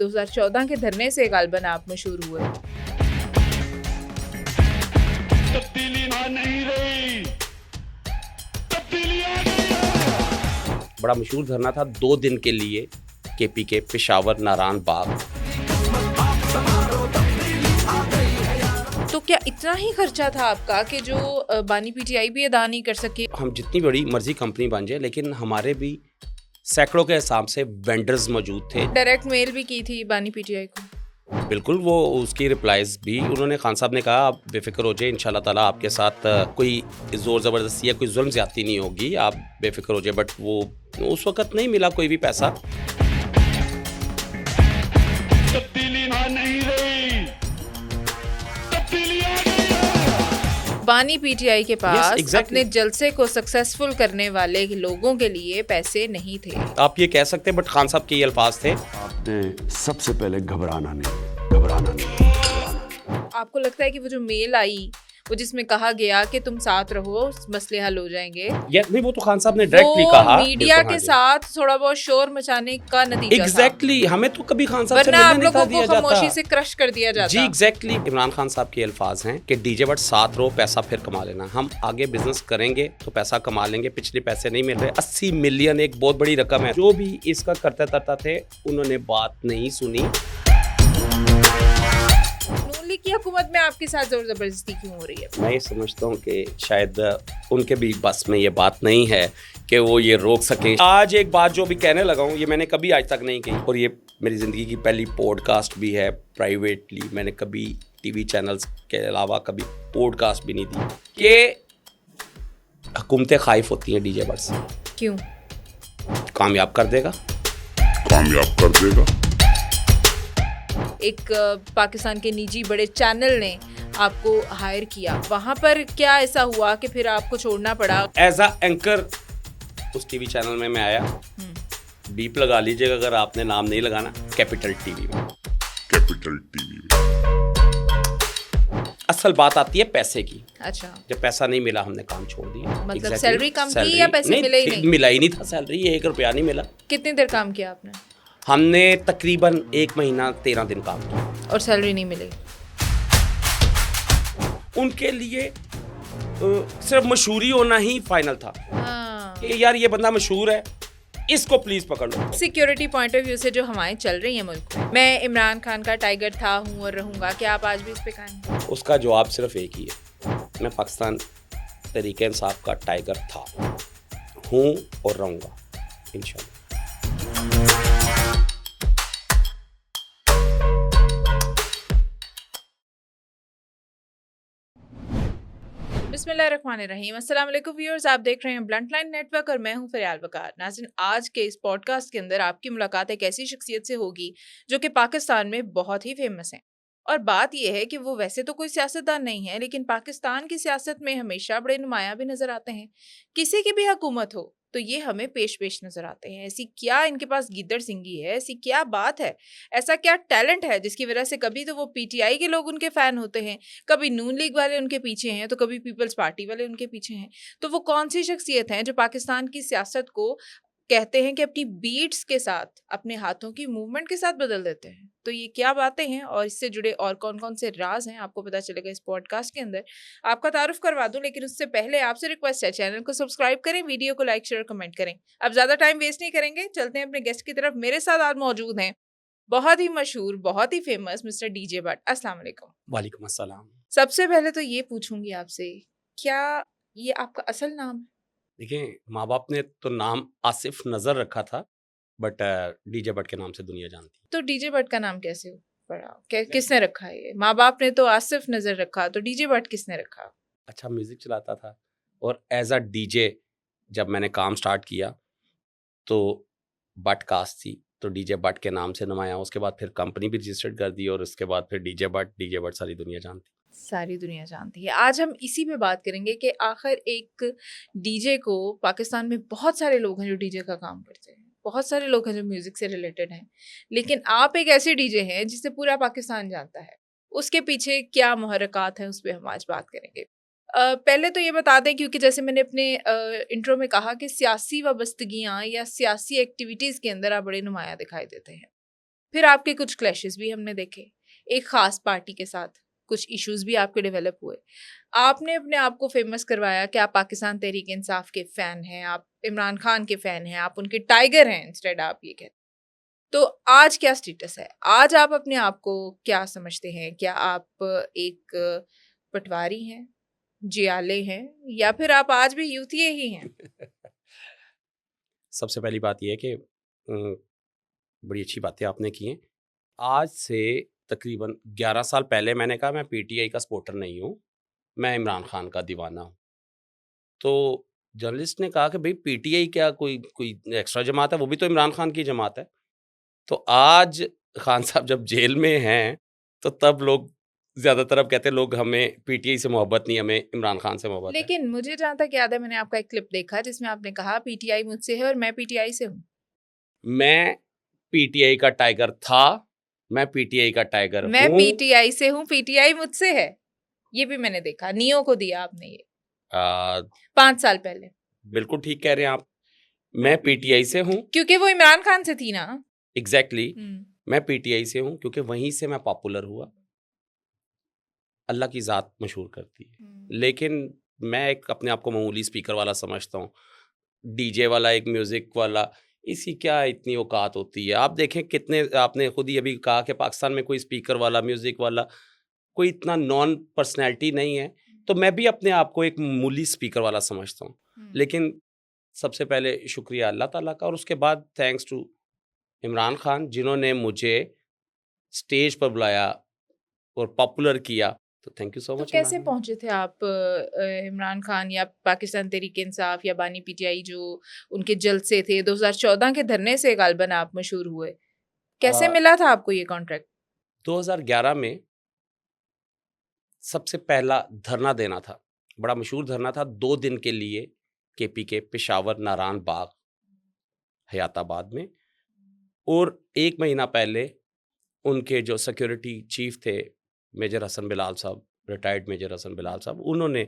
2014 के धरने से गालबन आप मशहूर हुए। तब्दीली आ नहीं रही, तब्दीली आ गई है। बड़ा मशहूर धरना था 2 दिन के लिए केपी के पेशावर नारायण बाग। तो क्या इतना ही खर्चा था आपका कि जो बानी पीटीआई भी अदा नहीं कर सके? हम जितनी बड़ी मर्जी कंपनी बन जाए, लेकिन हमारे भी सैकड़ों के हिसाब से वेंडर्स मौजूद थे। डायरेक्ट मेल भी की थी बानी पीटीआई को। बिल्कुल, वो उसकी रिप्लाईज भी उन्होंने, खान साहब ने कहा आप बेफिक्र हो जाए, इंशाल्लाह ताला आपके साथ कोई जोर ज़बरदस्ती या कोई जुल्म ज़्यादती नहीं होगी, आप बेफिक्र हो जाए। बट वो उस वक्त नहीं मिला कोई भी पैसा। तब्दीली आ नहीं रही, तब्दीली आ गई है। बानी पीटीआई के पास Yes, exactly. अपने जलसे को सक्सेसफुल करने वाले लोगों के लिए पैसे नहीं थे। आप ये कह सकते हैं, बट खान साहब के ये अल्फाज थे। आपने सबसे पहले घबराना नहीं, घबराना नहीं, घबराना नहीं। आपको लगता है कि वो जो मेल आई, वो जिसमें कहा गया कि तुम साथ रहो मसले हल हो जाएंगे, या नहीं, वो तो खान साहब ने डायरेक्टली कहा मीडिया बिल्कुल, के हाँ जी। साथ थोड़ा बहुत शोर मचाने का नतीजा था। एग्जैक्टली, हमें तो कभी खान साहब से वरना मिलने आप नहीं लोगों था को दिया जाता। खामोशी से क्रश कर दिया जाता। जी एग्जैक्टली, इमरान खान साहब के अल्फाज हैं कि डीजे बट साथ रहो, पैसा फिर कमा लेना, हम आगे बिजनेस करेंगे तो पैसा कमा लेंगे, पिछले पैसे नहीं मिल रहे। 80 मिलियन एक बहुत बड़ी रकम है। जो भी इसका करते तरता थे, उन्होंने बात नहीं सुनी। नून लीग की हुकूमत में आपके साथ जोर जबरदस्ती क्यों हो रही है? मैं ये समझता हूँ कि शायद उनके भी बस में ये बात नहीं है कि वो ये रोक सके। आज एक बात जो भी कहने लगा हूँ, ये मैंने कभी आज तक नहीं कही, और ये मेरी ज़िंदगी की पहली पॉडकास्ट भी है। प्राइवेटली मैंने कभी टीवी चैनल्स के अलावा कभी पॉडकास्ट भी नहीं दी कि हुकूमतें खाइफ होती हैं डीजे बट से। क्यों? कामयाब कर देगा, कामयाब कर देगा। एक पाकिस्तान के निजी बड़े चैनल ने आपको हायर किया, वहां पर क्या ऐसा हुआ कि फिर आपको छोड़ना पड़ा? एज अ एंकर उस टीवी चैनल में मैं आया। बीप लगा लीजिएगा अगर आपने नाम नहीं लगाना। कैपिटल टीवी में, कैपिटल टीवी में। असल बात आती है पैसे की। अच्छा, जब पैसा नहीं मिला, हमने काम छोड़ दिया। मतलब Exactly. सैलरी कम थी या पैसे मिले ही नहीं? मिला ही नहीं था सैलरी, 1 रुपया नहीं मिला। कितनी देर काम किया आपने? हमने तकरीबन 1 महीना 13 दिन काम किया। और सैलरी नहीं मिली? उनके लिए सिर्फ मशहूरी होना ही फाइनल था हाँ। कि यार ये बंदा मशहूर है, इसको प्लीज पकड़ लो। सिक्योरिटी पॉइंट ऑफ व्यू से जो हवाएं चल रही हैं मुल्क में, मैं इमरान खान का टाइगर था, हूँ और रहूंगा, क्या आप आज भी इस पे कायम हैं? उसका जवाब सिर्फ एक ही है, मैं पाकिस्तान तहरीक इंसाफ का टाइगर था, हूँ और रहूंगा इंशाल्लाह। बिस्मिल्लाहिर्रहमानिर्रहीम। अस्सलाम वालेकुम व्यूअर्स, आप देख रहे हैं ब्लंट लाइन नेटवर्क और मैं हूं फरियाल वकार। नाज़रीन, आज के इस पॉडकास्ट के अंदर आपकी मुलाकात एक ऐसी शख्सियत से होगी जो कि पाकिस्तान में बहुत ही फेमस है। और बात यह है कि वो वैसे तो कोई सियासतदान नहीं है, लेकिन पाकिस्तान की सियासत में हमेशा बड़े नुमायां भी नजर आते हैं। किसी की भी हुकूमत हो तो ये हमें पेश पेश नजर आते हैं। ऐसी क्या इनके पास गिद्दड़ सिंगी है, ऐसी क्या बात है, ऐसा क्या टैलेंट है जिसकी वजह से कभी तो वो पीटीआई के लोग उनके फैन होते हैं, कभी नून लीग वाले उनके पीछे हैं, तो कभी पीपल्स पार्टी वाले उनके पीछे हैं। तो वो कौन सी शख्सियत हैं जो पाकिस्तान की सियासत को कहते हैं कि अपनी बीट्स के साथ, अपने हाथों की मूवमेंट के साथ बदल देते हैं? तो ये क्या बातें हैं और इससे जुड़े और कौन कौन से राज हैं, आपको पता चलेगा इस पॉडकास्ट के अंदर। आपका तारुफ करवा दूं, लेकिन उससे पहले आपसे रिक्वेस्ट है, चैनल को सब्सक्राइब करें, वीडियो को लाइक शेयर कमेंट करें। अब ज्यादा टाइम वेस्ट नहीं करेंगे, चलते हैं अपने गेस्ट की तरफ। मेरे साथ आज मौजूद हैं बहुत ही मशहूर, बहुत ही फेमस मिस्टर डीजे बट। अस्सलाम वालेकुम। वालेकुम अस्सलाम। सबसे पहले तो ये पूछूंगी आपसे, क्या ये आपका असल नाम है? देखिए, माँ बाप ने तो नाम आसिफ नजर रखा था, बट डीजे बट के नाम से दुनिया जानती है। तो डीजे बट का नाम कैसे पड़ा? किसने रखा है ये? माँ बाप ने तो आसिफ नजर रखा, तो डीजे बट किसने रखा? अच्छा, म्यूजिक चलाता था और एज अ डीजे जब मैंने काम स्टार्ट किया तो बट कास्ट थी, तो डीजे बट के नाम से नुमाया। उसके बाद फिर कंपनी भी रजिस्टर्ड कर दी और उसके बाद फिर डीजे बट सारी दुनिया जानती। सारी दुनिया जानती है। आज हम इसी पे बात करेंगे कि आखिर एक डीजे को, पाकिस्तान में बहुत सारे लोग हैं जो डीजे का काम करते हैं, बहुत सारे लोग हैं जो म्यूजिक से रिलेटेड हैं, लेकिन आप एक ऐसे डीजे हैं जिसे पूरा पाकिस्तान जानता है। उसके पीछे क्या मुहर्रिकात हैं, उस पर हम आज बात करेंगे। पहले तो ये बता दें, क्योंकि जैसे मैंने अपने इंट्रो में कहा कि सियासी वाबस्तगियाँ या सियासी एक्टिविटीज़ के अंदर आप बड़े नुमाया दिखाई देते हैं। फिर आपके कुछ क्लैशेस भी हमने देखे, एक खास पार्टी के साथ कुछ इश्यूज भी आपके डेवलप हुए। आपने अपने आप को फेमस करवाया कि आप पाकिस्तान तहरीक इंसाफ के फैन हैं, आप इमरान खान के फैन हैं, आप उनके टाइगर हैं, इंस्टेड आप ये कहते। तो आज क्या स्टेटस है? आज आप अपने आप को क्या समझते हैं? क्या आप एक पटवारी हैं, जियाले हैं, या फिर आप आज भी यूथिये ही हैं? सबसे पहली बात यह है कि बड़ी अच्छी बातें आपने की हैं। आज से तकरीबन 11 साल पहले मैंने कहा मैं पीटीआई का सपोर्टर नहीं हूँ, मैं इमरान खान का दीवाना हूँ। तो जर्नलिस्ट ने कहा कि भाई पीटीआई क्या कोई कोई एक्स्ट्रा जमात है, वो भी तो इमरान खान की जमात है। तो आज खान साहब जब जेल में हैं, तो तब लोग ज़्यादातर अब कहते हैं लोग हमें पीटीआई से मोहब्बत नहीं, हमें इमरान खान से मोहब्बत है। लेकिन मुझे जहाँ तक याद है, मैंने आपका एक क्लिप देखा जिसमें आपने कहा पीटीआई मुझसे है और मैं पीटीआई से हूँ। मैं पीटीआई का टाइगर था, मैं पीटीआई का टाइगर मैं हूँ। पीटीआई से हूँ, पीटीआई मुझसे है। ये भी मैंने देखा, नियो को दिया आपने ये आ, 5 साल पहले। बिल्कुल ठीक कह रहे हैं आप। मैं पीटीआई से हूँ, क्योंकि वो इमरान खान से थी ना। एग्जैक्टली। हम्म, मैं पीटीआई से हूँ क्योंकि वहीं से मैं पॉपुलर हुआ। अल्लाह की ज़ात मशहूर करती है, लेकिन मैं एक अपने आप को मामूली स्पीकर वाला समझता हूँ, डीजे वाला, एक म्यूज़िक वाला, इसकी क्या इतनी औकात होती है। आप देखें कितने, आपने खुद ही अभी कहा कि पाकिस्तान में कोई स्पीकर वाला, म्यूज़िक वाला, कोई इतना नॉन पर्सनैलिटी नहीं है। तो मैं भी अपने आप को एक मामूली स्पीकर वाला समझता हूँ। लेकिन सबसे पहले शुक्रिया अल्लाह ताला का, और उसके बाद थैंक्स टू इमरान खान जिन्होंने मुझे स्टेज पर बुलाया और पॉपुलर किया। तो थैंक यू सो तो मच कैसे इमरान। पहुंचे थे आप इमरान खान या पाकिस्तान तहरीक इंसाफ या बानी पीटीआई जो उनके जलसे थे 2014 के धरने से गालबन आप मशहूर हुए? कैसे अ, मिला था आपको ये कॉन्ट्रैक्ट? 2011 में सबसे पहला धरना देना था, बड़ा मशहूर धरना था, 2 दिन के लिए केपी के पेशावर नारायण बाग हयाताबाद में। और 1 महीना पहले उनके जो सिक्योरिटी चीफ थे मेजर हसन बिलाल साहब, रिटायर्ड मेजर हसन बिलाल साहब, उन्होंने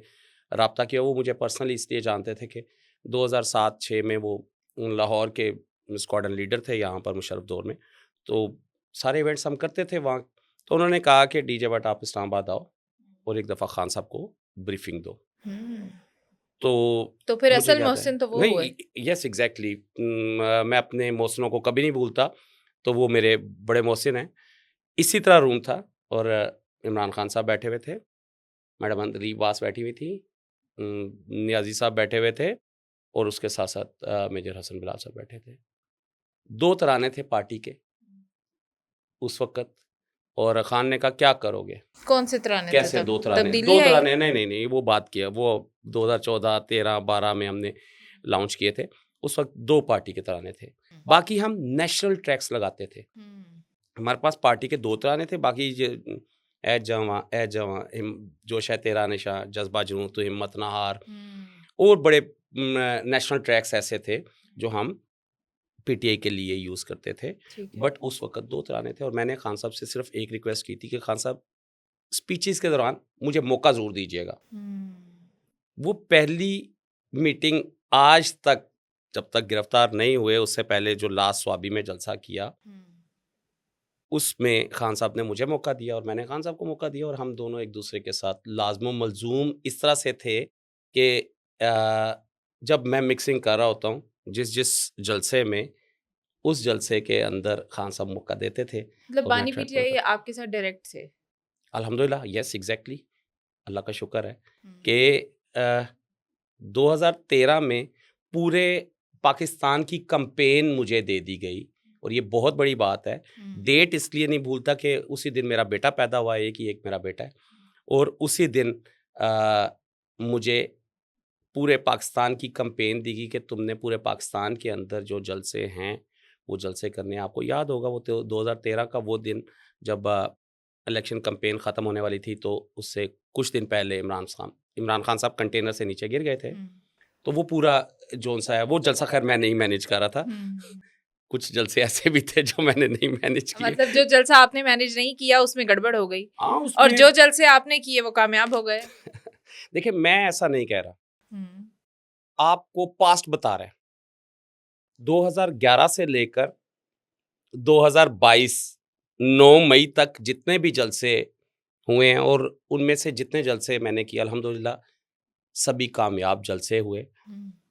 राब्ता किया। वो मुझे पर्सनली इसलिए जानते थे कि 2007-6 में वो लाहौर के स्क्वाड्रन लीडर थे यहाँ पर मुशर्रफ दौर में। तो सारे इवेंट्स हम करते थे वहाँ। तो उन्होंने कहा कि डीजे भट्ट आप इस्लामाबाद आओ और एक दफ़ा खान साहब को ब्रीफिंग दो। तो फिर मुझे असल याद है, मोहसिन तो वो नहीं, हुए। यस एग्जैक्टली, मैं अपने मोहसिनों को कभी नहीं भूलता, तो वो मेरे बड़े मोहसिन हैं। इसी तरह रूम था और इमरान खान साहब बैठे हुए थे, मैडम अंदरी वास बैठी हुई थी, नियाजी साहब बैठे हुए थे, और उसके साथ साथ मेजर हसन बिलाल साहब बैठे थे। 2 तराने थे पार्टी के उस वक़्त, और खान ने कहा क्या करोगे? कौन से तराने थे कैसे तब? 2 तराने? तब्दीली 2 आई? तराने, नहीं, वो बात किया, वो 2014, 13, 12 में हमने लॉन्च किए थे। उस वक़्त 2 पार्टी के तराने थे। बाकी हम नेशनल ट्रैक्स लगाते थे। हमारे पास पार्टी के 2 तराने थे, बाकी ए जवां जोश है तेरा निशा, जज्बा जुनून तो हिम्मत ना हार, और बड़े नेशनल ट्रैक्स ऐसे थे जो हम पीटीआई के लिए यूज़ करते थे। ठीक है। बट उस वक़्त 2 तराने थे, और मैंने खान साहब से सिर्फ़ एक रिक्वेस्ट की थी कि खान साहब स्पीचेज़ के दौरान मुझे मौका ज़रूर दीजिएगा। वो पहली मीटिंग आज तक, जब तक गिरफ्तार नहीं हुए उससे पहले जो लास्ट स्वाबी में जलसा किया, उसमें खान साहब ने मुझे मौका दिया और मैंने खान साहब को मौका दिया, और हम दोनों एक दूसरे के साथ लाज़िम मलज़ूम इस तरह से थे कि जब मैं मिक्सिंग कर रहा होता हूँ जिस जलसे में, उस जलसे के अंदर खान साहब मौका देते थे मतलब और मैं बानी ट्रैक पीटीआई करता। आपके साथ डायरेक्ट थे? अल्हम्दुलिल्लाह, यस एग्जैक्टली, अल्लाह का शुक्र है कि 2013 में पूरे पाकिस्तान की कैंपेन मुझे दे दी गई, और ये बहुत बड़ी बात है। डेट इसलिए नहीं भूलता कि उसी दिन मेरा बेटा पैदा हुआ, एक ही एक मेरा बेटा है, और उसी दिन मुझे पूरे पाकिस्तान की कैंपेन दी गई कि तुमने पूरे पाकिस्तान के अंदर जो जलसे हैं वो जलसे करने हैं। आपको याद होगा वो तो 2013 का वो दिन जब इलेक्शन कैंपेन ख़त्म होने वाली थी, तो उससे कुछ दिन पहले इमरान खान साहब कंटेनर से नीचे गिर गए थे। तो वो पूरा जोन सा है, वो जलसा खैर मैं नहीं मैनेज कर रहा था। कुछ जलसे ऐसे भी थे जो मैंने नहीं मैनेज किए। मतलब जो जलसा आपने मैनेज नहीं किया उसमें गड़बड़ हो गई, हाँ, और उसमें जो जलसे आपने किए वो कामयाब हो गए। देखिए, मैं ऐसा नहीं कह रहा, आपको पास्ट बता रहे हैं। 2011 से लेकर 2022 9 मई तक जितने भी जलसे हुए हैं और उनमें से जितने जलसे मैंने किए अल्हम्दुलिल्लाह सभी कामयाब जलसे हुए।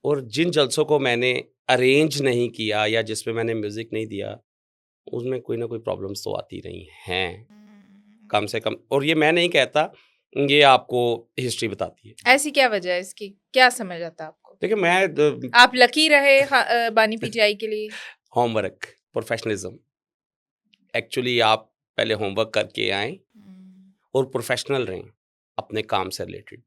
और जिन जलसों को मैंने अरेंज नहीं किया या जिसमें मैंने म्यूज़िक नहीं दिया, उसमें कोई ना कोई प्रॉब्लम्स तो आती रही हैं, कम से कम। और ये मैं नहीं कहता, ये आपको हिस्ट्री बताती है। ऐसी क्या वजह है इसकी? क्या समझ आता है आपको? देखिए मैं आप लकी रहे बानी पीटीआई के लिए? Homework, professionalism. एक्चुअली आप पहले होमवर्क करके आएँ और प्रोफेशनल रहें अपने काम से रिलेटेड।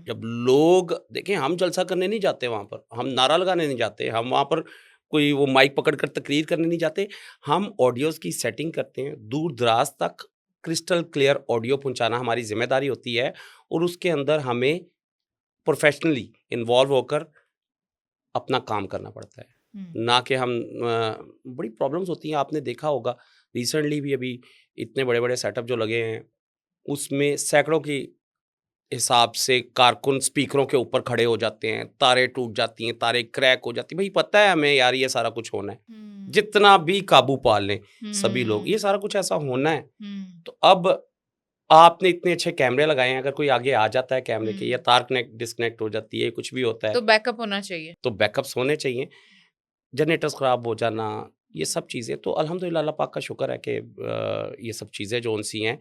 जब लोग देखें, हम जलसा करने नहीं जाते वहाँ पर, हम नारा लगाने नहीं जाते, हम वहाँ पर कोई वो माइक पकड़कर तकरीर करने नहीं जाते। हम ऑडियोज़ की सेटिंग करते हैं, दूर-दराज तक क्रिस्टल क्लियर ऑडियो पहुँचाना हमारी ज़िम्मेदारी होती है और उसके अंदर हमें प्रोफेशनली इन्वॉल्व होकर अपना काम करना पड़ता है। ना कि हम बड़ी प्रॉब्लम्स होती हैं, आपने देखा होगा रिसेंटली भी अभी इतने बड़े-बड़े सेटअप जो लगे हैं, उसमें सैकड़ों की हिसाब से कारकुन स्पीकरों के ऊपर खड़े हो जाते हैं, तारें टूट जाती हैं, तारें क्रैक हो जाती हैं। भई पता है हमें यार ये सारा कुछ होना है। जितना भी काबू पा लें सभी लोग, ये सारा कुछ ऐसा होना है। तो अब आपने इतने अच्छे कैमरे लगाए हैं, अगर कोई आगे आ जाता है कैमरे के या तार कनेक्ट डिस्कनेक्ट हो जाती है, कुछ भी होता है, तो बैकअप होना चाहिए। तो बैकअप्स होने चाहिए। जनरेटर्स ख़राब हो जाना, ये सब चीज़ें तो अल्हम्दुलिल्लाह अल्लाह पाक का शुक्र है कि ये सब चीज़ें जो-सी हैं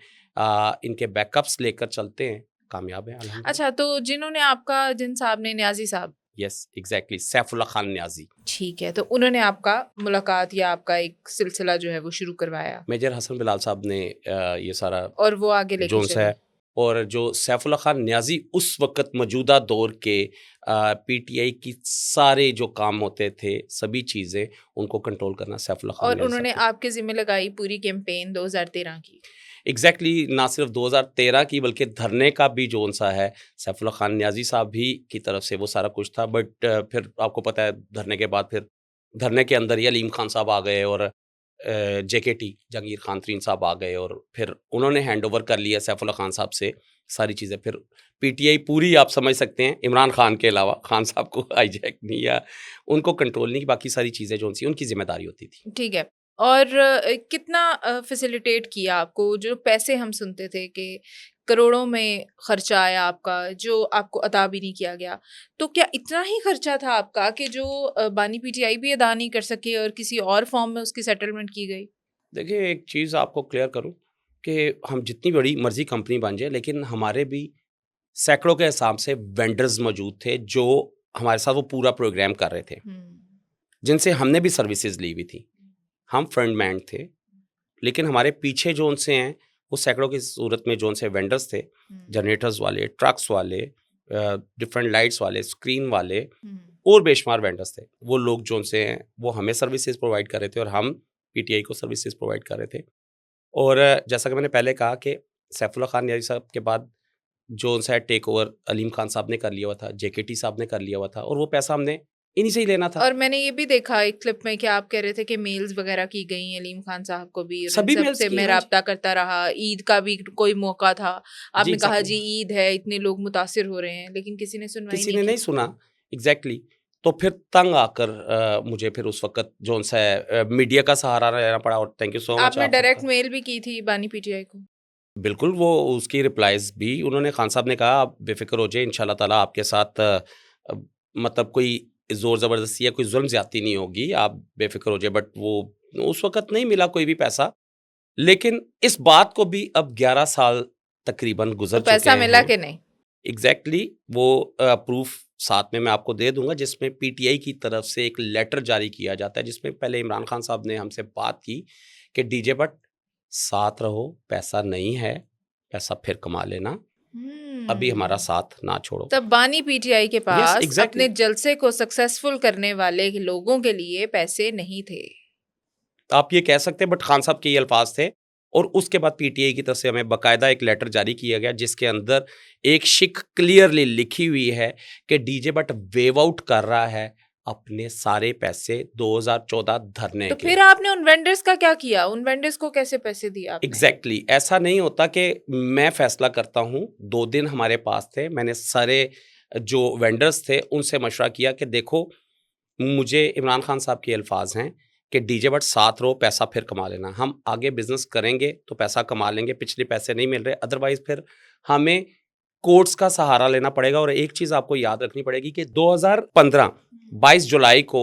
इनके बैकअप्स लेकर चलते हैं, कामयाब हैं अल्हम्दुलिल्लाह। अच्छा, तो जिन्होंने आपका जिन साहब ने न्याज़ी साहब, यस एग्ज़ैक्टली, सैफुल्लाह खान न्याज़ी। ठीक है, तो उन्होंने आपका मुलाकात या आपका एक सिलसिला जो है वो शुरू करवाया मेजर हसन बिलाल साहब ने ये सारा और वो आगे लेके जोन्स चले। है। और जो सैफुल्लाह खान न्याज़ी उस वक़्त मौजूदा दौर के पीटीआई की सारे जो काम होते थे, सभी चीज़ें उनको कंट्रोल करना सैफुल्लाह खान और न्याज़ी उन्होंने साहब थे। आपके ज़िम्मे लगाई पूरी कैंपेन 2013 की। एग्जैक्टली ना सिर्फ 2013 की बल्कि धरने का भी जोन सा है, सैफुल्लाह खान न्याज़ी साहब भी की तरफ से वो सारा कुछ था। बट फिर आपको पता है धरने के बाद फिर धरने के अंदर ही अलीम खान साहब आ गए और जेकेटी जहांगीर खान तरीन साहब आ गए और फिर उन्होंने हैंड ओवर कर लिया सैफुल्लाह खान साहब से सारी चीज़ें। फिर पीटीआई पूरी आप समझ सकते हैं इमरान खान के अलावा खान साहब को हाईजैक नहीं या उनको कंट्रोल नहीं, बाकी सारी चीज़ें जो सी उनकी जिम्मेदारी होती थी। ठीक है। और कितना फैसिलिटेट किया आपको? जो पैसे हम सुनते थे कि करोड़ों में खर्चा आया आपका, जो आपको अदा भी नहीं किया गया, तो क्या इतना ही खर्चा था आपका कि जो बानी पीटीआई भी अदा नहीं कर सके और किसी और फॉर्म में उसकी सेटलमेंट की गई? देखिए एक चीज़ आपको क्लियर करूं कि हम जितनी बड़ी मर्जी कंपनी बन जाए लेकिन हमारे भी सैकड़ों के हिसाब से वेंडर्स मौजूद थे जो हमारे साथ वो पूरा प्रोग्राम कर रहे थे, जिनसे हमने भी सर्विसेज ली हुई थी। हम फ्रंटमैन थे लेकिन हमारे पीछे जो उनसे हैं वो सैकड़ों की सूरत में जो उनसे वेंडर्स थे, जनरेटर्स वाले, ट्रक्स वाले, डिफरेंट लाइट्स वाले, स्क्रीन वाले और बेशुमार वेंडर्स थे। वो लोग जो उनसे हैं वो हमें सर्विसेज प्रोवाइड कर रहे थे और हम पीटीआई को सर्विसेज प्रोवाइड कर रहे थे। और जैसा कि मैंने पहले कहा कि सैफुल्लाह खान न्याज़ी साहब के बाद जो उनसे टेक ओवर अलीम खान साहब ने कर लिया हुआ था, जेकेटी साहब ने कर लिया हुआ था और वो पैसा हमने इन्हीं से ही लेना था। और मैंने ये भी देखा एक क्लिप में कि आप कह रहे थे कि मेल्स वगैरह की गई अलीम खान साहब को भी, और सभी इन मेल्स सबसे की, मैं हाँ जी। राब्ता करता रहा। ईद का भी कोई मौका था, आपने कहा exactly। जी ईद है, इतने लोग मुतासिर हो रहे हैं, लेकिन किसी ने सुनवाई किसी नहीं ने की। नहीं सुना। एग्जैक्टली तो फिर तंग आकर मुझे फिर उस वक्त जो उनसे मीडिया का सहारा लेना पड़ा। और थैंक यू सो मच आपने डायरेक्ट मेल भी की थी बानी पीटीआई को? बिल्कुल वो उसकी रिप्लाईज भी उन्होंने, खान साहब ने कहा आप बेफिक्र हो जाए, इंशाल्लाह ताला आपके साथ मतलब कोई जोर ज़बरदस्ती या कोई जुल्म ज्यादती नहीं होगी, आप बेफिक्र हो जाए। बट वो उस वक्त नहीं मिला कोई भी पैसा, लेकिन इस बात को भी अब 11 साल तकरीबन तो गुजर पैसा चुके मिला हैं। कि नहीं? एग्जैक्टली वो प्रूफ साथ में मैं आपको दे दूंगा, जिसमें पीटीआई की तरफ से एक लेटर जारी किया जाता है जिसमें पहले इमरान खान साहब ने हमसे बात की कि डीजे बट साथ रहो, पैसा नहीं है, पैसा फिर कमा लेना, अभी हमारा साथ ना छोड़ो। तब बानी पीटीआई के पास exactly। अपने जलसे को सक्सेसफुल करने वाले लोगों के लिए पैसे नहीं थे। आप ये कह सकते हैं, बट खान साहब के ये अल्फाज थे। और उसके बाद पीटीआई की तरफ से हमें बाकायदा एक लेटर जारी किया गया जिसके अंदर एक शिक क्लियरली लिखी हुई है कि डीजे बट वेव आउट कर रहा है अपने सारे पैसे 2014 धरने तो के। फिर आपने उन वेंडर्स का क्या किया? उन वेंडर्स को कैसे पैसे दिए आपने? एग्जैक्टली ऐसा नहीं होता कि मैं फैसला करता हूँ। 2 दिन हमारे पास थे, मैंने सारे जो वेंडर्स थे उनसे मशवरा किया कि देखो मुझे इमरान खान साहब के अल्फाज हैं कि डीजे बट साथ रहो, पैसा फिर कमा लेना। हम आगे बिजनेस करेंगे तो पैसा कमा लेंगे, पिछले पैसे नहीं मिल रहे, अदरवाइज फिर हमें कोर्ट्स का सहारा लेना पड़ेगा। और एक चीज आपको याद रखनी पड़ेगी कि 2015 22 जुलाई को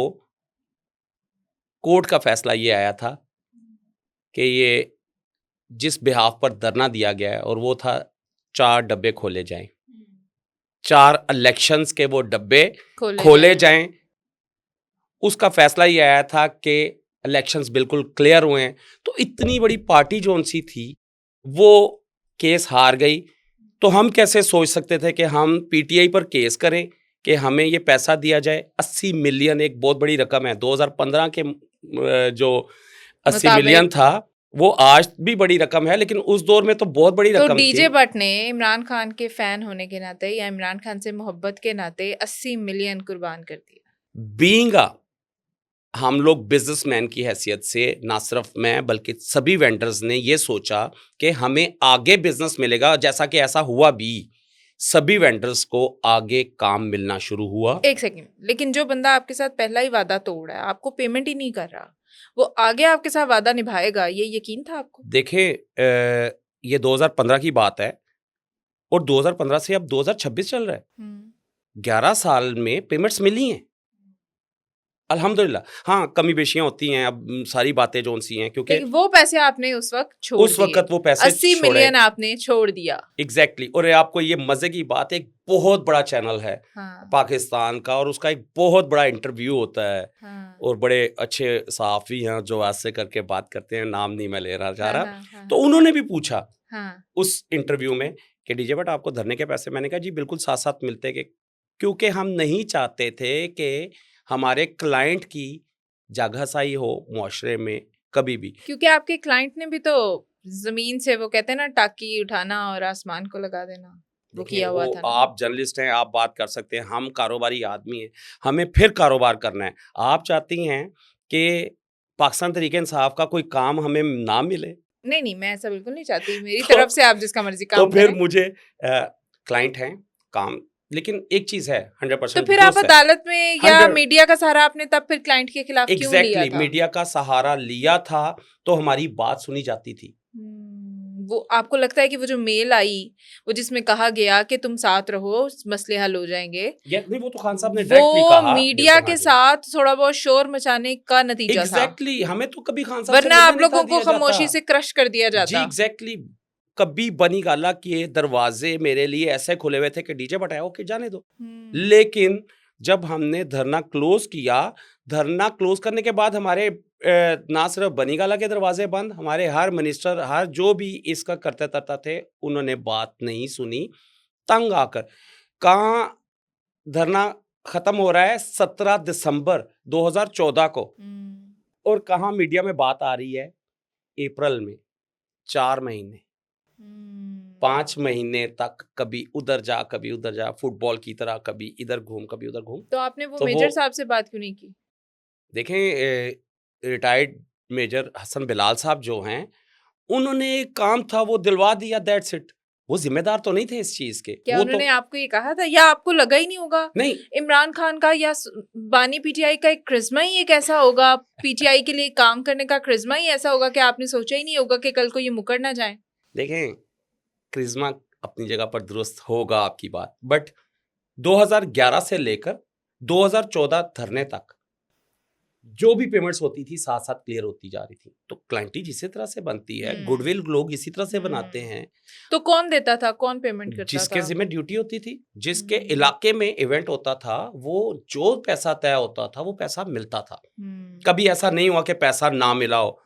कोर्ट का फैसला ये आया था कि ये जिस बिहाफ पर धरना दिया गया है, और वो था 4 डब्बे खोले जाएं, 4 इलेक्शंस के वो डब्बे खोले जाएं। उसका फैसला ये आया था कि इलेक्शंस बिल्कुल क्लियर हुए हैं। तो इतनी बड़ी पार्टी जो सी थी वो केस हार गई। तो हम कैसे सोच सकते थे कि हम पीटीआई पर केस करें कि हमें ये पैसा दिया जाए। 80 मिलियन एक बहुत बड़ी रकम है। 2015 के जो 80 मिलियन था वो आज भी बड़ी रकम है, लेकिन उस दौर में तो बहुत बड़ी रकम थी। तो डीजे बट ने इमरान खान के फैन होने के नाते या इमरान खान से मोहब्बत के नाते 80 मिलियन कुर्बान कर दिया। बीइंग हम लोग बिजनेसमैन की हैसियत से, ना सिर्फ मैं बल्कि सभी वेंडर्स ने ये सोचा कि हमें आगे बिजनेस मिलेगा, जैसा कि ऐसा हुआ भी। सभी वेंडर्स को आगे काम मिलना शुरू हुआ। एक सेकंड, लेकिन जो बंदा आपके साथ पहला ही वादा तोड़ रहा है, आपको पेमेंट ही नहीं कर रहा, वो आगे आपके साथ वादा निभाएगा, ये यकीन था आपको? देखिए, ये 2015 की बात है और 2015 से अब 2026 चल रहा है। 11 साल में पेमेंट्स मिली हैं अल्हम्दुलिल्लाह। हाँ, कमी बेशियां होती हैं, अब सारी बातें जो सी हैं, क्योंकि वो पैसे आपने उस वक्त छोड़ उस वक्त वो पैसे 80 मिलियन आपने छोड़ दिया। एग्जैक्टली। और आपको ये मजे की बात, एक बहुत बड़ा चैनल है पाकिस्तान का, और उसका एक बहुत बड़ा इंटरव्यू होता है। और बड़े अच्छे सहाफ़ी हैं जो ऐसे करके बात करते हैं, नाम नहीं मैं लेना चाह रहा। तो उन्होंने भी पूछा उस इंटरव्यू में कि डीजे बट आपको धरने के पैसे? मैंने कहा जी बिल्कुल साथ साथ मिलते हैं, क्योंकि हम नहीं चाहते थे कि हमारे क्लाइंट की जागहसाई हो मुआशरे में कभी भी। क्योंकि आपके क्लाइंट ने भी तो जमीन से, वो कहते हैं ना, टाकी उठाना और आसमान को लगा देना, वो किया हुआ था ना। आप जर्नलिस्ट हैं, आप बात कर सकते हैं, हम कारोबारी आदमी हैं, हमें फिर कारोबार करना है। आप चाहती हैं कि पाकिस्तान तहरीक इंसाफ का कोई काम हमें ना मिले? नहीं, मैं ऐसा बिल्कुल नहीं चाहती। मेरी तरफ से आप जिसका मर्जी काम तो फिर करें। मुझे क्लाइंट हैं, काम, लेकिन एक चीज है 100%। तो फिर आप अदालत में या मीडिया का सहारा आपने तब फिर क्लाइंट के खिलाफ क्यों लिया था? मीडिया का सहारा लिया था तो हमारी बात सुनी जाती थी। वो आपको लगता है कि वो जो मेल आई, वो जिसमें कहा गया कि तुम साथ रहो, मसले हल हो जाएंगे, नहीं, वो तो खान साहब ने डायरेक्टली कहा, वो मीडिया के साथ थोड़ा बहुत शोर मचाने का नतीजा था। एग्जैक्टली। हमें तो कभी खान साहब, वरना आप लोगों को खामोशी से क्रश कर दिया जाता। जी एग्जैक्टली। कभी बनी गाला के दरवाजे मेरे लिए ऐसे खुले हुए थे कि डीजे बटाया ओके जाने दो। लेकिन जब हमने धरना क्लोज किया, धरना क्लोज करने के बाद हमारे ना सिर्फ बनी गाला के दरवाजे बंद, हमारे हर मिनिस्टर, हर जो भी इसका करते तरता थे, उन्होंने बात नहीं सुनी। तंग आकर कहाँ धरना खत्म हो रहा है 17 दिसंबर 2014 को, और कहाँ मीडिया में बात आ रही है अप्रैल में। 4 महीने 5 महीने तक कभी उधर जा कभी उधर जा, फुटबॉल की तरह कभी इधर घूम कभी उधर घूम। तो आपने वो मेजर साहब से बात क्यों नहीं की? देखें, रिटायर्ड मेजर हसन बिलाल साहब जो हैं, उन्होंने एक काम था वो दिलवा दिया, दैट्स इट। वो जिम्मेदार तो नहीं थे इस चीज के। क्या उन्होंने आपको ये कहा था, या आपको लगा ही नहीं होगा? नहीं, इमरान खान का या बानी पीटीआई का एक क्रिश्मा ही एक ऐसा होगा, पीटीआई के लिए काम करने का क्रिश्मा ही ऐसा होगा कि आपने सोचा ही नहीं होगा कि कल को ये मुकर ना जाए? देखें, क्रिश्मा अपनी जगह पर दुरुस्त होगा आपकी बात, बट 2011 से लेकर 2014 धरने तक जो भी पेमेंट्स होती थी साथ साथ क्लियर होती जा रही थी। तो क्लाइंटी जिस तरह से बनती है, गुडविल लोग इसी तरह से बनाते हैं। तो कौन देता था, कौन पेमेंट करता था? जिसके जिम्मे ड्यूटी होती थी, जिसके इलाके में इवेंट होता था, वो जो पैसा तय होता था वो पैसा मिलता था। कभी ऐसा नहीं हुआ कि पैसा ना मिला हो।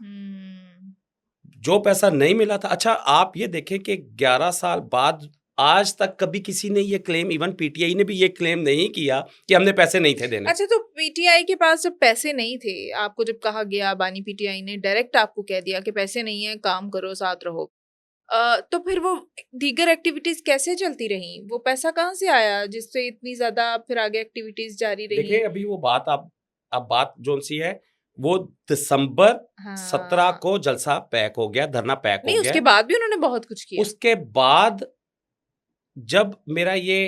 जो पैसा नहीं मिला था। अच्छा, आप ये देखें कि 11 साल बाद आज तक कभी किसी ने ये क्लेम, इवन पीटीआई ने भी ये क्लेम नहीं किया कि हमने पैसे नहीं थे देने। अच्छा, तो पीटीआई के पास जब पैसे नहीं थे, आपको जब कहा गया, बानी पीटीआई ने डायरेक्ट आपको कह दिया कि पैसे नहीं है, काम करो, साथ रहो, तो फिर वो दीगर एक्टिविटीज कैसे चलती रही? वो पैसा कहाँ से आया जिससे इतनी ज्यादा फिर आगे एक्टिविटीज जारी रही? देखिए, अभी वो बात अब बात जो सी है, वो दिसंबर 17 को जलसा पैक हो गया, धरना पैक हो गया। उसके बाद भी उन्होंने बहुत कुछ किया। उसके बाद जब मेरा ये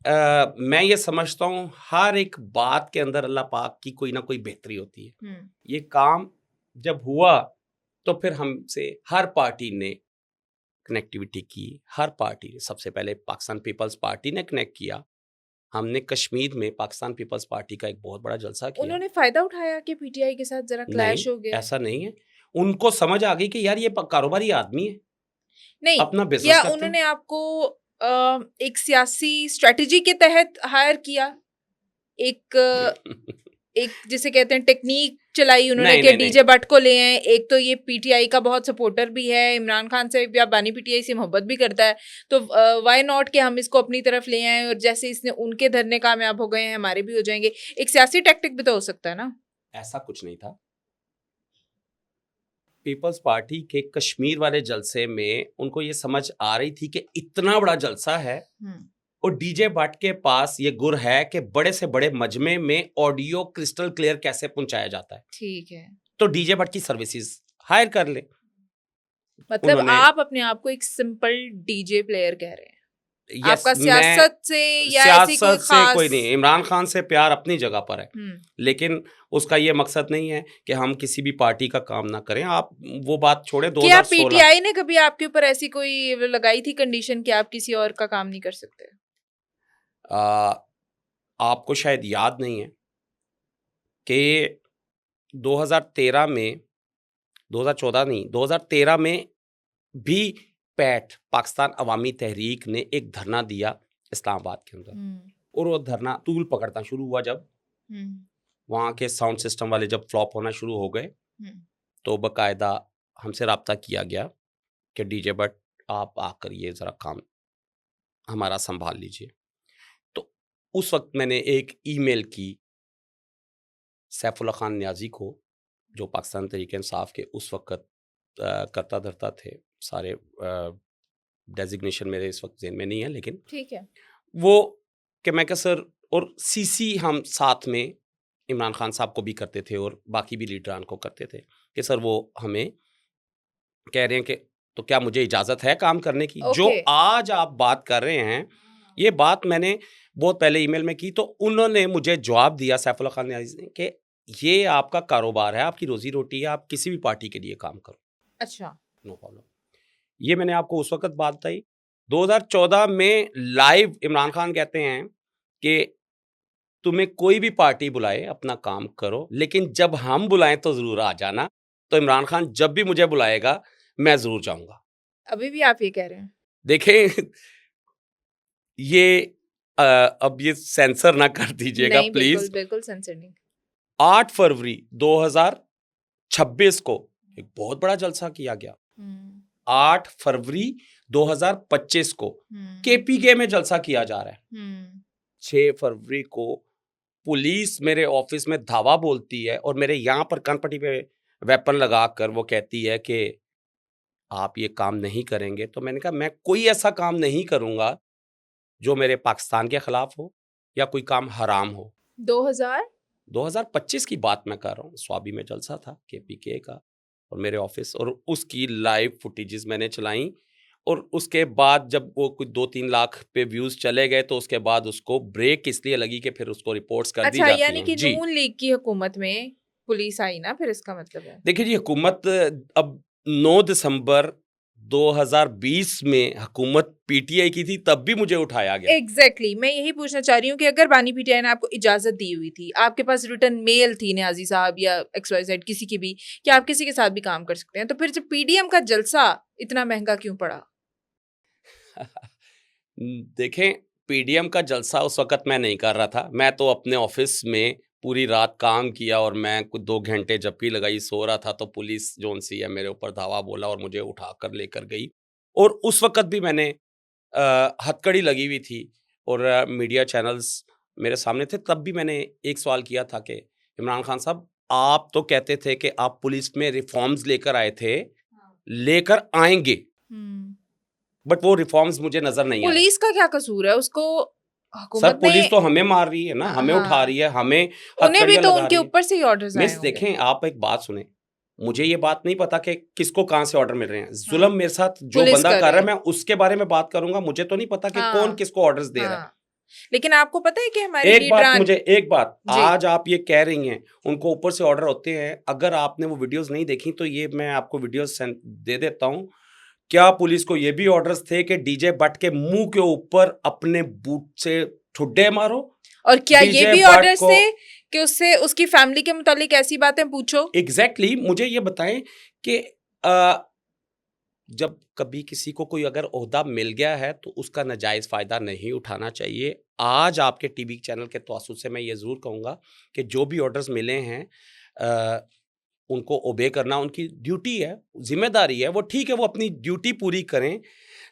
मैं ये समझता हूँ हर एक बात के अंदर अल्लाह पाक की कोई ना कोई बेहतरी होती है। ये काम जब हुआ तो फिर हमसे हर पार्टी ने कनेक्टिविटी की, हर पार्टी ने, सबसे पहले पाकिस्तान पीपल्स पार्टी ने कनेक्ट किया। हमने कश्मीर में पाकिस्तान पीपल्स पार्टी का एक बहुत बड़ा जलसा किया। उन्होंने फायदा उठाया कि पीटीआई के साथ जरा क्लैश हो नहीं, गया? ऐसा नहीं है। उनको समझ आ गई कि यार ये कारोबारी आदमी है, नहीं, अपना बिजनेस या करते हैं। उन्होंने आपको एक सियासी स्ट्रेटजी के तहत हायर किया, एक जिसे कहते हैं टेक्निक चलाई उन्होंने नहीं, कि नहीं, डीजे भट्ट को ले आए। एक तो ये पीटीआई का बहुत सपोर्टर भी है, इमरान खान से या बानी पीटीआई से मोहब्बत भी करता है, तो व्हाई नॉट कि हम इसको अपनी तरफ ले आए और जैसे इसने उनके धरने कामयाब हो गए हैं हमारे भी हो जाएंगे। एक सियासी टैक्टिक भी तो हो सकता है ना? ऐसा कुछ नहीं था। पीपल्स पार्टी के कश्मीर वाले जलसे में उनको ये समझ आ रही थी कि इतना बड़ा जलसा है और डीजे भट्ट के पास ये गुर है कि बड़े से बड़े मजमे में ऑडियो क्रिस्टल क्लियर कैसे पहुंचाया जाता है। ठीक है, तो डीजे भट्ट की सर्विसेज हायर कर ले। मतलब उन्होंने- आप अपने आप को एक सिंपल डीजे प्लेयर कह रहे हैं? Yes, आपका मैं सियासत से या ऐसी कोई सियासत से खास कोई नहीं। इमरान खान से प्यार अपनी जगह पर है, हम्म। लेकिन उसका ये मकसद नहीं है कि हम किसी भी पार्टी का काम ना करें। आप वो बात छोड़े। क्या 2016 पीटीआई ने कभी आपके ऊपर ऐसी कोई लगाई थी कंडीशन कि आप किसी और का काम नहीं कर सकते? आपको शायद याद नहीं है कि 2013 में, 2014 नहीं, 2013 में भी पैट पाकिस्तान अवामी तहरीक ने एक धरना दिया इस्लामाबाद के अंदर। और वो धरना तूल पकड़ना शुरू हुआ जब वहाँ के साउंड सिस्टम वाले जब फ्लॉप होना शुरू हो गए, तो बाकायदा हमसे रब्ता किया गया कि डीजे भट्ट आप आकर ये ज़रा काम हमारा संभाल लीजिए। तो उस वक्त मैंने एक ईमेल की सैफुल्लाह खान न्याजी को, जो पाकिस्तान तहरीक इंसाफ के उस वक्त करता धरता थे। सारे डेजिग्नेशन मेरे इस वक्त ज़हन में नहीं है, लेकिन ठीक है वो कि मैं क्या सर, और सीसी हम साथ में इमरान खान साहब को भी करते थे और बाकी भी लीडरान को करते थे कि सर वो हमें कह रहे हैं कि तो क्या मुझे इजाज़त है काम करने की। जो आज आप बात कर रहे हैं, ये बात मैंने बहुत पहले ईमेल में की, तो उन्होंने मुझे जवाब दिया सैफुल्लाह खान न्याजी ने कि ये आपका कारोबार है, आपकी रोजी रोटी है, आप किसी भी पार्टी के लिए काम करो। अच्छा, नो प्रॉब्लम। ये मैंने आपको उस वक्त बात बताई। 2014 में लाइव इमरान खान कहते हैं कि तुम्हें कोई भी पार्टी बुलाए अपना काम करो, लेकिन जब हम बुलाएं तो जरूर आ जाना। तो इमरान खान जब भी मुझे बुलाएगा मैं जरूर जाऊंगा। अभी भी आप ये कह रहे हैं? देखें, ये अब ये सेंसर ना कर दीजिएगा प्लीज। बिल्कुल बिल्कुल सेंसर नहीं। 8 फरवरी 2026 को एक बहुत बड़ा जलसा किया गया। 8 फरवरी 2025 को केपीके में जलसा किया जा रहा है। 6 फरवरी को पुलिस मेरे ऑफिस में धावा बोलती है और मेरे यहाँ पर कनपट्टी पे वेपन लगाकर वो कहती है कि आप ये काम नहीं करेंगे। तो मैंने कहा मैं कोई ऐसा काम नहीं करूंगा जो मेरे पाकिस्तान के खिलाफ हो या कोई काम हराम हो। 2025 की बात मैं कर रहा हूँ। स्वाबी में जलसा था केपीके का और मेरे ऑफिस, और उसकी लाइव फुटेजेस मैंने चलाई। और उसके बाद जब वो कुछ 2-3 लाख पे व्यूज चले गए तो उसके बाद उसको ब्रेक इसलिए लगी कि फिर उसको रिपोर्ट्स कर दी जाती हैं। अच्छा, यानी कि नून लीग की हुकूमत में पुलिस आई ना, फिर इसका मतलब है। देखिए जी, हुकूमत अब 9 दिसंबर 2020 में हुकूमत पीटीआई की थी, तब भी मुझे उठाया गया। एग्जैक्टली, मैं यही पूछना चाह रही हूँ कि अगर बानी पीटीआई ने आपको इजाजत दी हुई थी, आपके पास रिटर्न मेल थी न्याजी साहब या XYZ किसी की भी, कि आप किसी के साथ भी काम कर सकते हैं, तो फिर जब पीडीएम का जलसा इतना महंगा क्यों पड़ा? देखें, पीडीएम का जलसा उस वक्त मैं नहीं कर रहा था। मैं तो अपने ऑफिस में पूरी रात काम किया और मैं कुछ 2 घंटे झपकी लगाई, सो रहा था, तो पुलिस जोन सी है मेरे ऊपर धावा बोला और मुझे उठाकर लेकर गई। और उस वक्त भी मैंने हथकड़ी लगी हुई थी और मीडिया चैनल्स मेरे सामने थे। तब भी मैंने एक सवाल किया था कि इमरान खान साहब, आप तो कहते थे कि आप पुलिस में रिफॉर्म्स लेकर आए थे, लेकर आएंगे, बट वो रिफॉर्म्स मुझे नजर नहीं आए। पुलिस का क्या कसूर है? उसको सर, पुलिस तो हमें मार रही है ना, हमें उठा रही है, हमें उन्हें भी तो उनके ऊपर से ही ऑर्डर्स आए मिस होंगे। देखें, आप एक बात सुने, मुझे ये बात नहीं पता कि किसको कहां से ऑर्डर मिल रहे हैं। जुल्म मेरे साथ जो बंदा कर रहा है, मैं उसके बारे में बात करूंगा। मुझे तो नहीं पता कि कौन किसको ऑर्डर्स दे रहा है। लेकिन आपको पता है कि हमारी एक बात लीडरान एक बात जी। आज आप ये कह रही हैं उनको ऊपर से ऑर्डर होते हैं, अगर आपने वो वीडियोस नहीं देखी तो ये मैं आपको वीडियोस दे देता हूँ। क्या पुलिस को ये भी ऑर्डर्स थे कि डीजे भट्ट के मुंह के ऊपर अपने बूट से ठुड्डे मारो? और क्या ये डीजे भी भट्ट ऑर्डर्स को थे कि उससे उसकी फैमिली के मुतालिक ऐसी बातें पूछो? एग्जैक्टली मुझे ये बताएं कि अ, जब कभी किसी को कोई अगर ओहदा मिल गया है तो उसका नाजायज़ फ़ायदा नहीं उठाना चाहिए। आज आपके टीवी चैनल के तवज्जुह से मैं ये ज़रूर कहूँगा कि जो भी ऑर्डर्स मिले हैं अ, उनको ओबे करना उनकी ड्यूटी है, ज़िम्मेदारी है। वो ठीक है, वो अपनी ड्यूटी पूरी करें,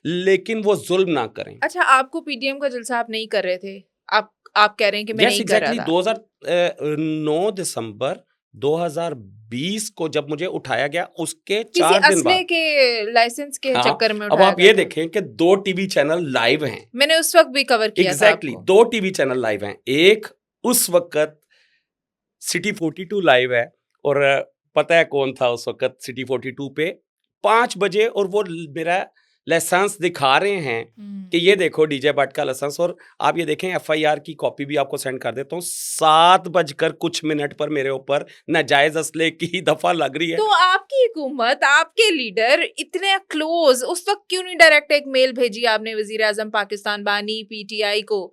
लेकिन वो ज़ुल्म ना करें। अच्छा, आपको पीटीएम का जलसा आप नहीं कर रहे थे? आप कह रहे हैं कि मैं यस नहीं कर रहा एग्ज़ैक्टली था। 9 दिसंबर 2020 को जब मुझे उठाया गया उसके किसी 4 दिन असले बाद। के लाइसेंस के हाँ, चक्कर में अब उठाया आप गया ये था। देखें कि 2 टीवी चैनल लाइव हैं। मैंने उस वक्त भी कवर किया था एग्जैक्टली आपको। 2 टीवी चैनल लाइव हैं। एक उस वक्त सिटी 42 लाइव है और पता है कौन था उस वक्त सिटी 42 पे 5 बजे, और वो मेरा लाइसेंस दिखा रहे हैं कि ये देखो डीजे भट्ट का लाइसेंस। और आप ये देखें एफआईआर की कॉपी भी आपको सेंड कर देता हूँ। 7 बजकर कुछ मिनट पर मेरे ऊपर नाजायज असले की दफा लग रही है। तो आपकी हुकूमत, आपके लीडर इतने क्लोज, उस वक्त क्यों नहीं डायरेक्ट एक मेल भेजी आपने वजीर आजम पाकिस्तान बानी पीटीआई को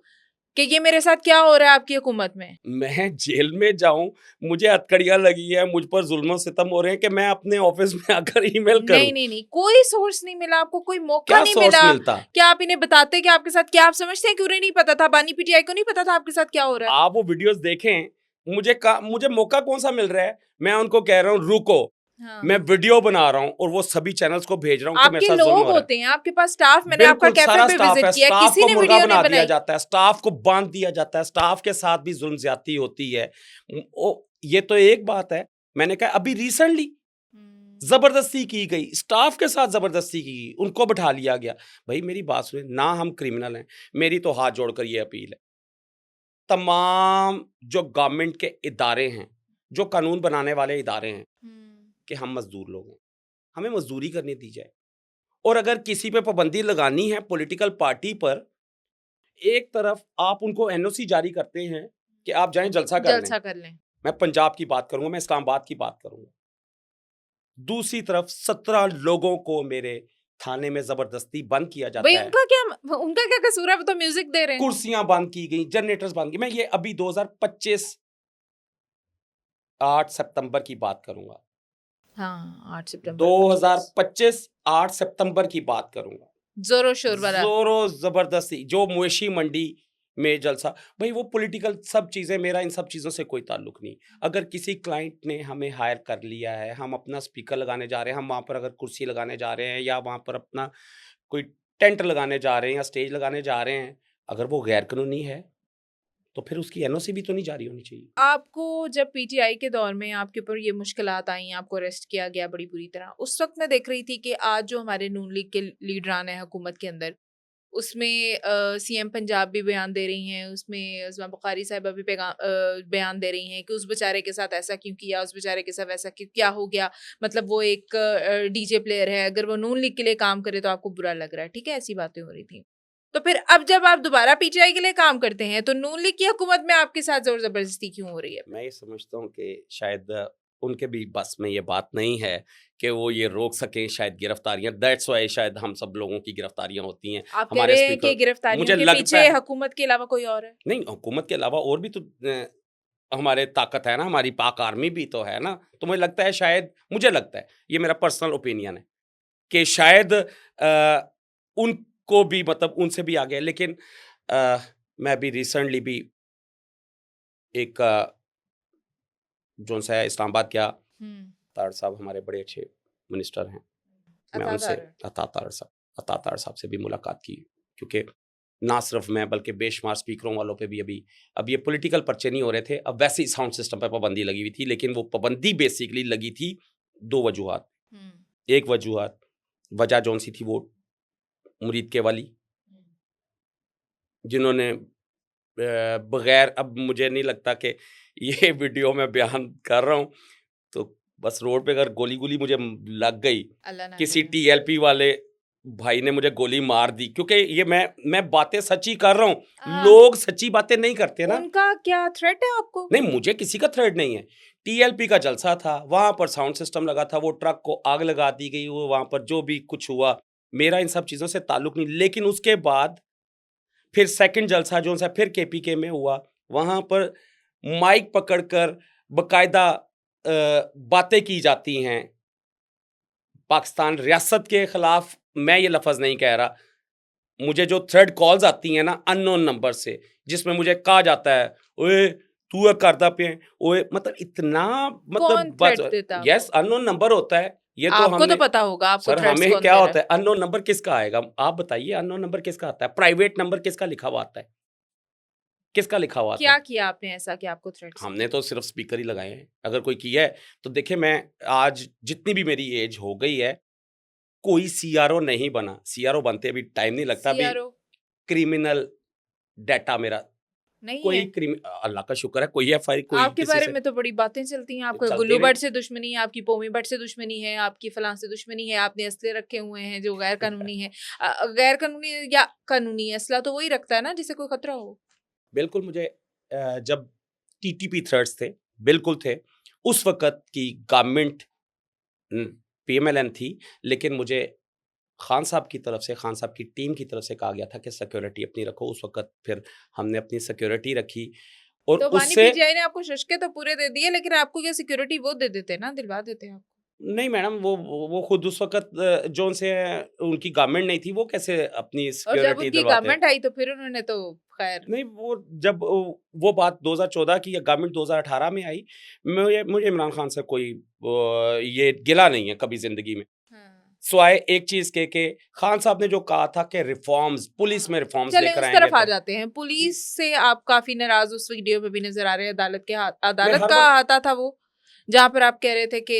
कि ये मेरे साथ क्या हो रहा है आपकी हुकूमत में? मैं जेल में जाऊं, मुझे हथकड़ियां लगी है, मुझ पर जुल्म सितम हो रहे हैं कि मैं अपने ऑफिस में आकर ईमेल करूं। नहीं, कोई सोर्स नहीं मिला आपको, कोई मौका क्या नहीं सोर्स मिला मिलता? क्या आप इन्हें बताते कि आपके साथ क्या? आप समझते हैं कि उन्हें नहीं पता था, बानी पीटीआई को नहीं पता था आपके साथ क्या हो रहा है? आप वो वीडियोस देखें, मुझे मौका कौन सा मिल रहा है? मैं उनको कह रहा हूँ रुको, हाँ। मैं वीडियो बना रहा हूँ और वो सभी चैनल्स को भेज रहा हूँ कि मेरे आपके साथ जुल्म लोग हो रहा है। होते हैं, आपके पास स्टाफ, मैंने आपका बिल्कुल कैफे सारा पे स्टाफ विजिट है, किया, स्टाफ किसी को ने मुर्गा वीडियो बना नहीं दिया बनाई। जाता है, स्टाफ को बांध दिया जाता है, स्टाफ के साथ भी जुल्म ज्यादती होती है। ये तो एक बात है। मैंने कहा अभी रिसेंटली जबरदस्ती की गई, स्टाफ के साथ जबरदस्ती की गई, उनको बिठा लिया गया। भाई मेरी बात सुने ना, हम क्रिमिनल हैं। मेरी तो हाथ जोड़कर ये अपील है, तमाम जो गवर्नमेंट के इदारे हैं, जो कानून बनाने वाले इदारे हैं, कि हम मजदूर लोग हैं, हमें मजदूरी करने दी जाए। और अगर किसी पे पाबंदी लगानी है पॉलिटिकल पार्टी पर, एक तरफ आप उनको एनओसी जारी करते हैं कि आप जाएं जलसा कर लें। जलसा कर लें। मैं पंजाब की बात करूंगा, मैं इस्लामाबाद की बात करूंगा। दूसरी तरफ 17 लोगों को मेरे थाने में जबरदस्ती बंद किया जाता भाई है, उनका क्या कसूर है? वो तो म्यूजिक दे रहे हैं। कुर्सियां बंद की गई, जनरेटर्स बंद की। मैं ये अभी 2025 8 सितंबर की बात करूंगा। हाँ, 8 सितंबर 2025 8 सितंबर की बात करूंगा। जोरो शोर वाला। जोरो जबरदस्ती जो मवेशी मंडी में जलसा। भाई वो पॉलिटिकल सब चीजें, मेरा इन सब चीजों से कोई ताल्लुक नहीं। अगर किसी क्लाइंट ने हमें हायर कर लिया है, हम अपना स्पीकर लगाने जा रहे हैं, हम वहां पर अगर कुर्सी लगाने जा रहे हैं या वहां पर अपना कोई टेंट लगाने जा रहे हैं या स्टेज लगाने जा रहे हैं, अगर वो गैर कानूनी है तो फिर उसकी एनओसी भी तो नहीं जारी होनी चाहिए। आपको जब पीटीआई के दौर में आपके ऊपर ये मुश्किलात आई, आपको अरेस्ट किया गया बड़ी बुरी तरह, उस वक्त मैं देख रही थी कि आज जो हमारे नून लीग के लीडरान है हुकूमत के अंदर, उसमें सीएम पंजाब भी बयान दे रही हैं, उसमें उस्मा बुखारी साहिबा भी बयान दे रही हैं कि उस बेचारे के साथ ऐसा क्यों किया, उस बेचारे के साथ ऐसा क्यों, क्या हो गया। मतलब वो एक डीजे प्लेयर है, अगर वो नून लीग के लिए काम करे तो आपको बुरा लग रहा है, ठीक है, ऐसी बातें हो रही थी। तो फिर अब जब आप दोबारा पीटीआई के लिए काम करते हैं तो नून लीग की हुकूमत में आपके साथ जोर जबरदस्ती क्यों हो रही है? मैं ये समझता हूँ कि शायद उनके भी बस में ये बात नहीं है कि वो ये रोक सकें शायद गिरफ्तारियां। दैट्स वाई शायद हम सब लोगों की गिरफ्तारियां होती हैं। आप कह हमारे रहे हैं कि स्पीकर, गिरफ्तारियों मुझे के लगता पीछे है हुकूमत के अलावा कोई और है? नहीं, हुकूमत के अलावा और भी तो हमारे ताकत है ना, हमारी पाक आर्मी भी तो है ना। तो मुझे लगता है शायद, मुझे लगता है, ये मेरा पर्सनल ओपिनियन है कि शायद उनको भी मतलब उनसे भी आगे है। लेकिन मैं भी रिसेंटली भी एक जो सा है इस्लामाबाद गया, तार साहब हमारे बड़े अच्छे मिनिस्टर हैं, मैं उनसे अता तार साहब से भी मुलाकात की, क्योंकि ना सिर्फ मैं बल्कि बेशुमार स्पीकरों वालों पे भी अब ये पॉलिटिकल पर्चे नहीं हो रहे थे, अब वैसे ही साउंड सिस्टम पर पाबंदी लगी हुई थी। लेकिन वो पाबंदी बेसिकली लगी थी 2 वजूहात। एक वजह जौन सी थी वो मुरीद के वाली, जिन्होंने बगैर, अब मुझे नहीं लगता कि ये वीडियो में बयान कर रहा हूँ तो बस रोड पे अगर गोली मुझे लग गई, अल्लाह ना किसी करे। टीएलपी वाले भाई ने मुझे गोली मार दी, क्योंकि ये मैं बातें सच्ची कर रहा हूँ, हाँ। लोग सच्ची बातें नहीं करते ना। उनका क्या थ्रेट है आपको? नहीं, मुझे किसी का थ्रेट नहीं है। टीएलपी का जलसा था, वहां पर साउंड सिस्टम लगा था, वो ट्रक को आग लगा दी गई, वो वहां पर जो भी कुछ हुआ, मेरा इन सब चीजों से ताल्लुक नहीं। लेकिन उसके बाद फिर सेकंड जलसा जो सा फिर केपीके में हुआ, वहां पर माइक पकड़कर बकायदा बातें की जाती हैं पाकिस्तान रियासत के खिलाफ। मैं ये लफ्ज नहीं कह रहा, मुझे जो थ्रेड कॉल्स आती हैं ना अननोन नंबर से, जिसमें मुझे कहा जाता है ओए तू करदा पे, ओए मतलब इतना कौन मतलब थ्रेट देता है यस आपको? अननोन नंबर होता है। ये तो आपको तो हमने पता होगा, आपको सर थ्रेट्स हमें कौन क्या दे रहा होता है? है, अननोन नंबर किसका आएगा? आप बताइए, अननोन नंबर किसका आता है? प्राइवेट नंबर किसका लिखा हुआ आता है? किसका लिखा हुआ आता क्या है? किया आपने ऐसा कि आपको थ्रेट्स? हमने तो सिर्फ स्पीकर ही लगाए हैं। अगर कोई किया है तो देखिए, मैं आज जितनी भी मेरी एज हो गई है, कोई सीआरओ नहीं बना। सीआरओ बनते अभी टाइम नहीं लगता। अभी सीआरओ क्रिमिनल डाटा मेरा नहीं कोई है। अल्लाह का शुक्र है, कोई एफआईआर कोई आपके किसी बारे से में तो बड़ी बातें चलती हैं, आपको चलती गुल्लू रही। भट्ट से दुश्मनी है, आपकी पोमी भट्ट से दुश्मनी है, आपकी फलां से दुश्मनी है, आपने असले रखे हुए हैं जो गैर कानूनी है। गैर कानूनी या कानूनी असला तो वही रखता है ना जिसे कोई खतरा हो। बिल्कुल मुझे जब टीटीपी थ्रेड्स थे, बिल्कुल थे। उस वक़्त की गवर्नमेंट पीएमएलएन थी, लेकिन मुझे खान साहब की तरफ से, खान साहब की टीम की तरफ से कहा गया था कि सिक्योरिटी अपनी रखो। उस वक़्त फिर हमने अपनी सिक्योरिटी रखी और तो बानी उससे पीजीआई ने आपको शशके तो पूरे दे दिए, लेकिन आपको क्या सिक्योरिटी वो दे देते ना, दिलवा देते आपको। नहीं मैडम, वो खुद उस वक़्त जो उनसे उनकी गवर्नमेंट नहीं थी, वो कैसे अपनी और जब सिक्योरिटी उनकी दिलवाते हैं? गवर्नमेंट आई तो फिर उन्होंने तो खैर। नहीं, वो जब वो बात 2014 की या गवर्नमेंट 2018 में आई, मुझे मुझे इमरान खान से कोई ये गिला नहीं है कभी ज़िंदगी में। हाँ। सिवाय एक चीज़ के खान साहब ने जो कहा था कि रिफ़ॉर्म्स, पुलिस में रिफ़ॉर्म्स चलें लेकर उस आएँगे तरफ आ तो जाते हैं। पुलिस से आप काफी नाराज उस वीडियो में भी नजर आ रहे हैं। मैं अदालत हर का वक़्त हाथा था वो, जहाँ पर आप कह रहे थे कि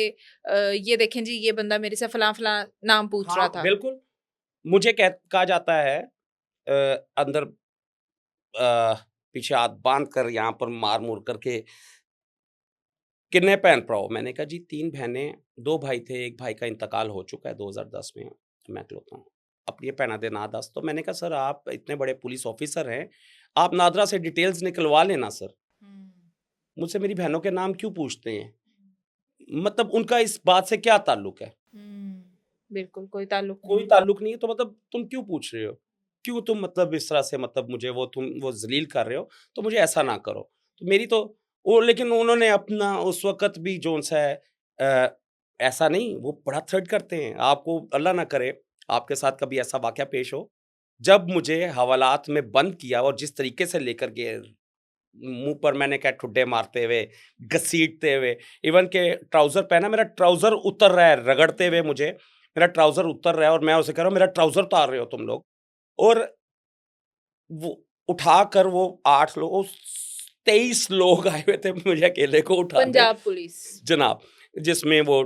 ये देखें जी, ये बंदा मेरे से फलां फलां नाम पूछ रहा हाँ, था। बिल्कुल। मुझे कहा जाता है अंदर पीछे हाथ बाँध कर यहाँ पर मार-मुर करके, कितने भैन भ्राओ? मैंने कहा जी 3 बहनें, 2 भाई थे, 1 भाई का इंतकाल हो चुका है 2010 में, मैं इकलौता हूँ। अपनी भैनां दे नां दस। तो मैंने कहा सर आप इतने बड़े पुलिस ऑफिसर हैं, आप नादरा से डिटेल्स निकलवा लेना सर। मुझसे मेरी बहनों के नाम क्यों पूछते हैं? मतलब उनका इस बात से क्या ताल्लुक है? बिल्कुल कोई ताल्लुक कोई नहीं। ताल्लुक नहीं है, तो मतलब तुम क्यों पूछ रहे हो? क्यों तुम मतलब इस तरह से मतलब मुझे वो ज़लील कर रहे हो? तो मुझे ऐसा ना करो। तो मेरी तो वो, लेकिन उन्होंने अपना उस वक़्त भी जोन-सा है ऐसा नहीं, वो बड़ा थ्रेट करते हैं। आपको अल्लाह ना करे आपके साथ कभी ऐसा वाक़या पेश हो, जब मुझे हवालात में बंद किया और जिस तरीके से लेकर गए, मुँह पर मैंने क्या ठुड्डे मारते हुए, घसीटते हुए, इवन के ट्राउज़र पहना, मेरा ट्राउज़र उतर रहा है, रगड़ते हुए मुझे, मेरा ट्राउज़र उतर रहा है और मैं उसे कह रहा हूँ मेरा ट्राउज़र उतार रहे हो तुम लोग। और वो उठाकर वो 8 लोग, 23 लोग आए हुए थे मुझे अकेले को उठाने। पंजाब पुलिस। जनाब, जिसमें वो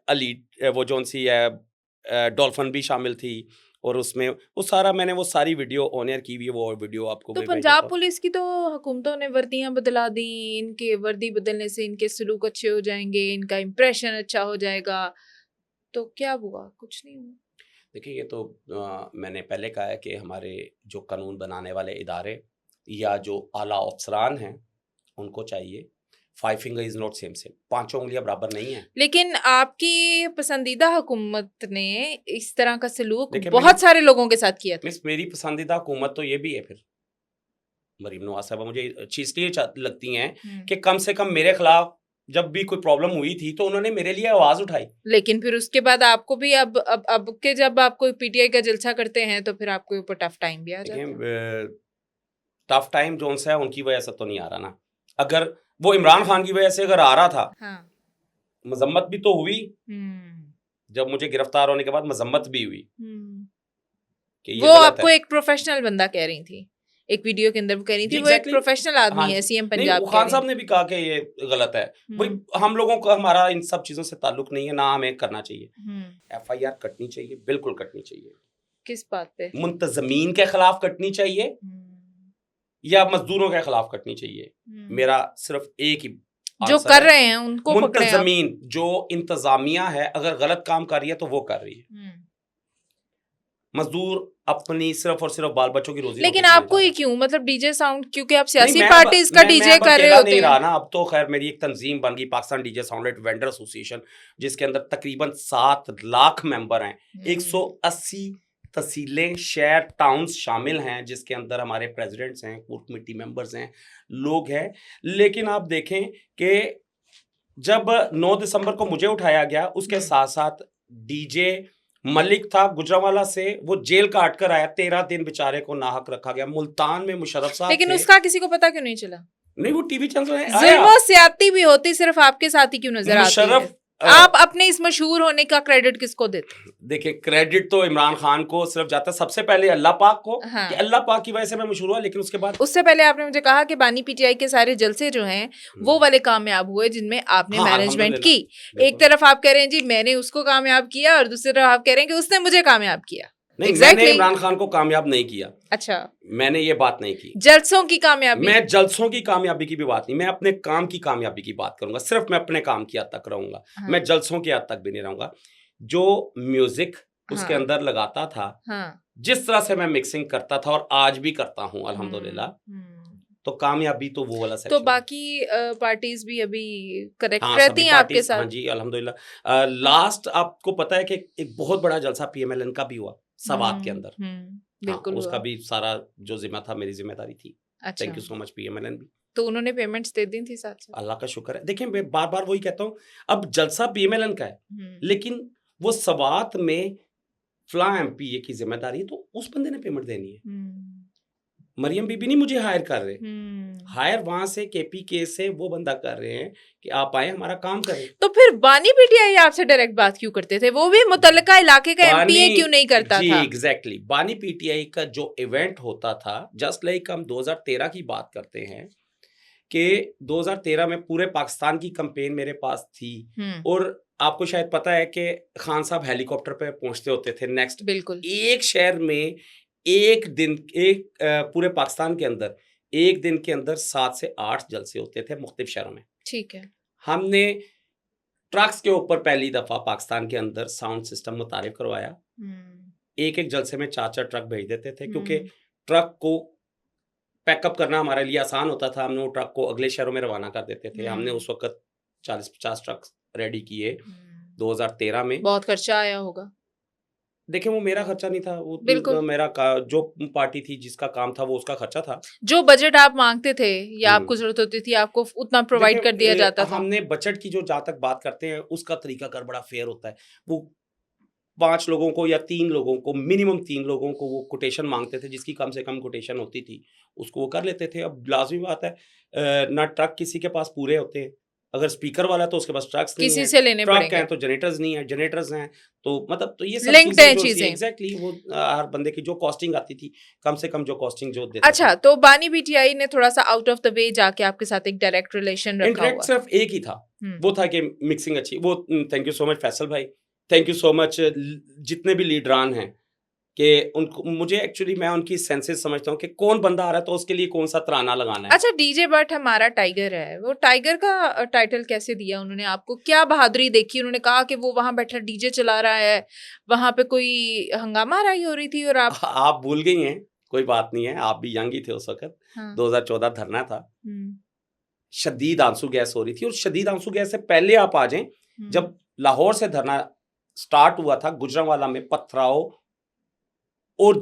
अली वो जौन-सी है डॉल्फिन भी शामिल थी और उसमें वो सारा मैंने वो सारी वीडियो ऑन एयर की हुई है, वो वीडियो आपको तो मैं भेज देता पंजाब हूँ। पुलिस की तो हुकूमतों ने वर्दियां बदला दी, इनके वर्दी बदलने से इनके सलूक अच्छे हो जाएंगे, इनका इंप्रेशन अच्छा हो जाएगा। तो क्या हुआ? कुछ नहीं हुआ। देखिए ये तो मैंने पहले कहा है कि हमारे जो कानून बनाने वाले इदारे या जो आला अफसरान हैं, उनको चाहिए, 5 finger is not same same, 5 उँगलियाँ बराबर नहीं हैं। लेकिन आपकी पसंदीदा हुकूमत ने इस तरह का सलूक देखिए बहुत सारे लोगों के साथ किया था। मिस मेरी पसंदीदा हुकूमत तो ये भी है फिर, मरीम नवाज़ साहबा मुझे अच्छी इसलिए लगती हैं कि कम से कम मेरे खिलाफ जब भी कोई प्रॉब्लम हुई थी तो उन्होंने मेरे लिए आवाज़ उठाई। लेकिन फिर उसके बाद आपको भी अब के जब आप कोई पीटीआई का जलसा करते हैं तो फिर आपके ऊपर टफ टाइम भी आ जाता है। देखिए टफ टाइम जोन सा है उनकी वजह से तो नहीं आ रहा ना। अगर वो इमरान खान की वजह से अगर आ रहा था, हाँ। मजम्मत भी तो हुई। हम्म। जब मुझे गिरफ्तार होने के बाद मजम्मत भी हुई कि ये वो गलत आपको है। एक प्रोफेशनल बंदा कह रही थी, एक वीडियो के अंदर वो कह रही थी, जी वो एक एग्जैक्टली, प्रोफेशनल आदमी हाँ है, जी। सीएम नहीं, पंजाब वो कह खान रही साहब ने भी कहा कि ये गलत है। भाई हम लोगों का, हमारा इन सब चीजों से ताल्लुक नहीं है, ना हमें करना चाहिए। एफआईआर कटनी चाहिए, बिल्कुल कटनी चाहिए। किस बात पे? मुंतजमीन के खिलाफ कटनी चाहिए या मजदूरों के खिलाफ कटनी चाहिए। मेरा सिर्फ एक ही जो आंसर कर है। रहे हैं उनको पकड़े आप। मुंतजमीन जो इंतजामिया है, अगर गलत काम कर रही है तो वो कर रही है। मजदूर अपनी सिर्फ और सिर्फ बाल बच्चों की रोजी लेकिन रोटी आपको कमाने ही जाता है। क्यों, मतलब डीजे साउंड, क्योंकि आप नहीं, सियासी मैं पार्टीज का मैं डीजे अब कर रहे अकेला होते नहीं हैं। रहा ना, अब तो खैर मेरी एक तंजीम बन गई, Pakistan DJ sound vendor association, जिसके अंदर तकरीबन 7 लाख मेंबर हैं, 180 तहसीलें, शहर, टाउन्स शामिल हैं, जिसके अंदर हमारे प्रेसिडेंट्स हैं, कोर कमेटी मेंबर्स हैं, लोग हैं। लेकिन आप देखें कि जब 9 दिसंबर को मुझे उठाया गया, उसके साथ साथ डीजे मलिक था गुजरांवाला से, वो जेल काट कर आया, 13 दिन बेचारे को नाहक रखा गया। मुल्तान में मुशर्रफ साहब लेकिन थे, उसका किसी को पता क्यों नहीं चला? नहीं वो टीवी चैनल में आया। जुल्म और ज्यादती भी होती, सिर्फ आपके साथ ही क्यों नजर आती है? मुशर्रफ आप अपने इस मशहूर होने का क्रेडिट किसको देते? देखिए, क्रेडिट तो इमरान खान को सिर्फ जाता है, सबसे पहले अल्लाह पाक को, हाँ। कि अल्लाह पाक की वजह से मैं मशहूर हुआ। लेकिन उसके बाद उससे पहले आपने मुझे कहा कि बानी पीटीआई के सारे जलसे जो हैं वो वाले कामयाब हुए जिनमें आपने हाँ, मैनेजमेंट की। अल्हम्दुलिल्लाह, एक तरफ आप कह रहे हैं जी मैंने उसको कामयाब किया, और दूसरी तरफ आप कह रहे हैं कि उसने मुझे कामयाब किया। नहीं, Exactly. मैंने इमरान खान को कामयाब नहीं किया, अच्छा, मैंने ये बात नहीं की। जलसों की कामयाबी। मैं जलसों की कामयाबी की भी बात नहीं, मैं अपने काम की कामयाबी की बात करूंगा। सिर्फ मैं अपने काम की हद तक रहूंगा, हाँ। मैं जलसों की हद तक भी नहीं रहूंगा। जो म्यूजिक उसके हाँ। अंदर लगाता था, हाँ। जिस तरह से मैं मिक्सिंग करता था और आज भी करता हूं अल्हम्दुलिल्लाह, तो कामयाबी तो वो वाला तो सेक्शन। बाकी पार्टीज भी अभी करेक्ट हाँ, रहती सभी हैं आपके पार्टीज, हाँ साथ? जी अल्हम्दुलिल्लाह। लास्ट आपको पता है कि एक बहुत बड़ा जलसा पीएमएलएन का भी हुआ सवात के अंदर। हाँ, बिल्कुल उसका हुआ। भी सारा जो जिम्मा था, मेरी जिम्मेदारी थी। अच्छा, thank you so much PMLN भी। तो उन्होंने पेमेंट्स दे दी थी साथ साथ? अल्लाह का शुक्र है। देखिए, मैं बार बार वही कहता हूँ, अब जलसा पीएमएलएन का है, हम्म, लेकिन वो सवात में फला एमपी की जिम्मेदारी है, तो उस बंदे ने पेमेंट देनी है। मरियम बीबी नहीं मुझे हायर कर रहे, हायर वहां से केपीके से वो बंदा कर रहे हैं कि आप आए हमारा काम करें। तो फिर बानी पीटीआई आपसे डायरेक्ट बात क्यों करते थे? वो भी मुतल्लिका इलाके का एमपीए बानी क्यों नहीं करता जी था? एग्जैक्टली, बानी पीटीआई का जो इवेंट होता था, जस्ट लाइक हम 2013 की बात करते हैं कि 2013 में पूरे पाकिस्तान की कैंपेन मेरे पास थी, और आपको शायद पता है कि खान साहब हेलीकॉप्टर पे पहुंचते होते थे नेक्स्ट, बिल्कुल। एक शहर में एक दिन, पूरे पाकिस्तान के अंदर एक दिन के अंदर 7 से 8 जलसे होते थे मुख्तलिफ शहरों में। ठीक है। हमने ट्रक्स के ऊपर पहली दफा पाकिस्तान के अंदर साउंड सिस्टम मुतारिफ करवाया। एक एक जलसे में 4-4 ट्रक भेज देते थे, क्योंकि ट्रक को पैकअप करना हमारे लिए आसान होता था। हमने वो ट्रक को अगले शहरों में रवाना कर देते थे। हमने उस वक्त 40-50 ट्रक रेडी किए 2013 में। बहुत खर्चा आया होगा। देखिए, वो मेरा खर्चा नहीं था, वो बिल्कुल। मेरा जो पार्टी थी जिसका काम था वो उसका खर्चा था। जो बजट आप मांगते थे या आपको जरूरत होती थी, आपको उतना प्रोवाइड देखिए, कर दिया जाता था? हमने बजट की जो जहाँ तक बात करते हैं, उसका तरीका कर बड़ा फेयर होता है। वो 5 लोगों को या 3 लोगों को, मिनिमम 3 लोगों को वो कोटेशन मांगते थे, जिसकी कम से कम कोटेशन होती थी उसको वो कर लेते थे। अब लाजमी बात है, ना ट्रक किसी के पास पूरे होते हैं। अगर स्पीकर वाला है तो उसके पास ट्रक्स नहीं किसी है, से लेने ट्रक पड़ेंगे। हैं तो जनरेटर्स नहीं है, जनरेटर्स हैं तो मतलब, तो ये सब Linked हैं जो चीजें। एग्जैक्टली वो हर बंदे की जो कॉस्टिंग आती थी, कम से कम जो कॉस्टिंग जो देता अच्छा, तो बानी पीटीआई ने थोड़ा सा आउट ऑफ द वे जाके आपके साथ एक डायरेक्ट रिलेशन रखा इंटरेक्ट हुआ? सिर्फ एक ही था, हम्म, वो था कि मिक्सिंग अच्छी। वो thank you so much Faisal भाई, थैंक यू सो मच जितने भी लीडरान हैं, कि उनको, मुझे एक्चुअली मैं उनकी सेंसेस समझता हूँ कि कौन बंदा आ रहा है तो उसके लिए कौन सा तराना लगाना है। अच्छा, डीजे बट हमारा टाइगर है, वो टाइगर का टाइटल कैसे दिया उन्होंने आपको? क्या बहादुरी देखी? उन्होंने कहा कि वो वहां बैठा डीजे चला रहा है, वहां पे कोई हंगामा राई हो रही थी और आप भूल गई हैं, कोई बात नहीं है, आप भी यंग ही थे उस वक्त। हाँ। 2014 धरना था, शदीद आंसू गैस हो रही थी, और शदीद आंसू गैस से पहले आप आ जाएं, जब लाहौर से धरना स्टार्ट हुआ था, गुजरांवाला में पथराव और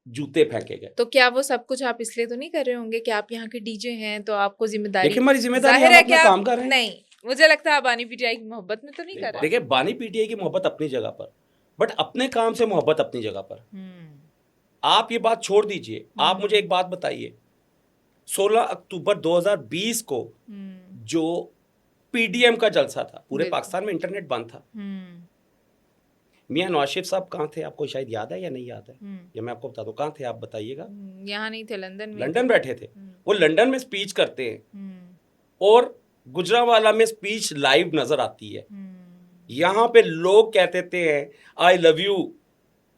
जूते फेंके गए। तो क्या वो सब कुछ आप इसलिए तो नहीं कर रहे होंगे कि आप यहाँ के डीजे हैं तो आपको जिम्मेदारी? देखिए, हमारी जिम्मेदारी, जाहिर हम है अपना कि काम कर रहे हैं। नहीं, मुझे लगता है आप बानी पीटीआई की मोहब्बत में तो नहीं कर रहे। देखिए, बानी पीटीआई की मोहब्बत अपनी जगह पर, बट अपने काम से मोहब्बत अपनी जगह पर। आप ये बात छोड़ दीजिए, आप मुझे एक बात बताइए, 16 अक्टूबर 2020 को जो पीडीएम का जलसा था, पूरे पाकिस्तान में इंटरनेट बंद था। मियां नवाज शरीफ साहब कहाँ थे, आपको शायद याद है या नहीं याद है, या मैं आपको बता दूं कहाँ थे, आप बताइएगा। यहाँ नहीं थे, लंदन में। लंदन बैठे थे। वो लंदन में स्पीच करते हैं और गुजरांवाला में स्पीच लाइव नजर आती है। यहाँ पे लोग कहते थे आई लव यू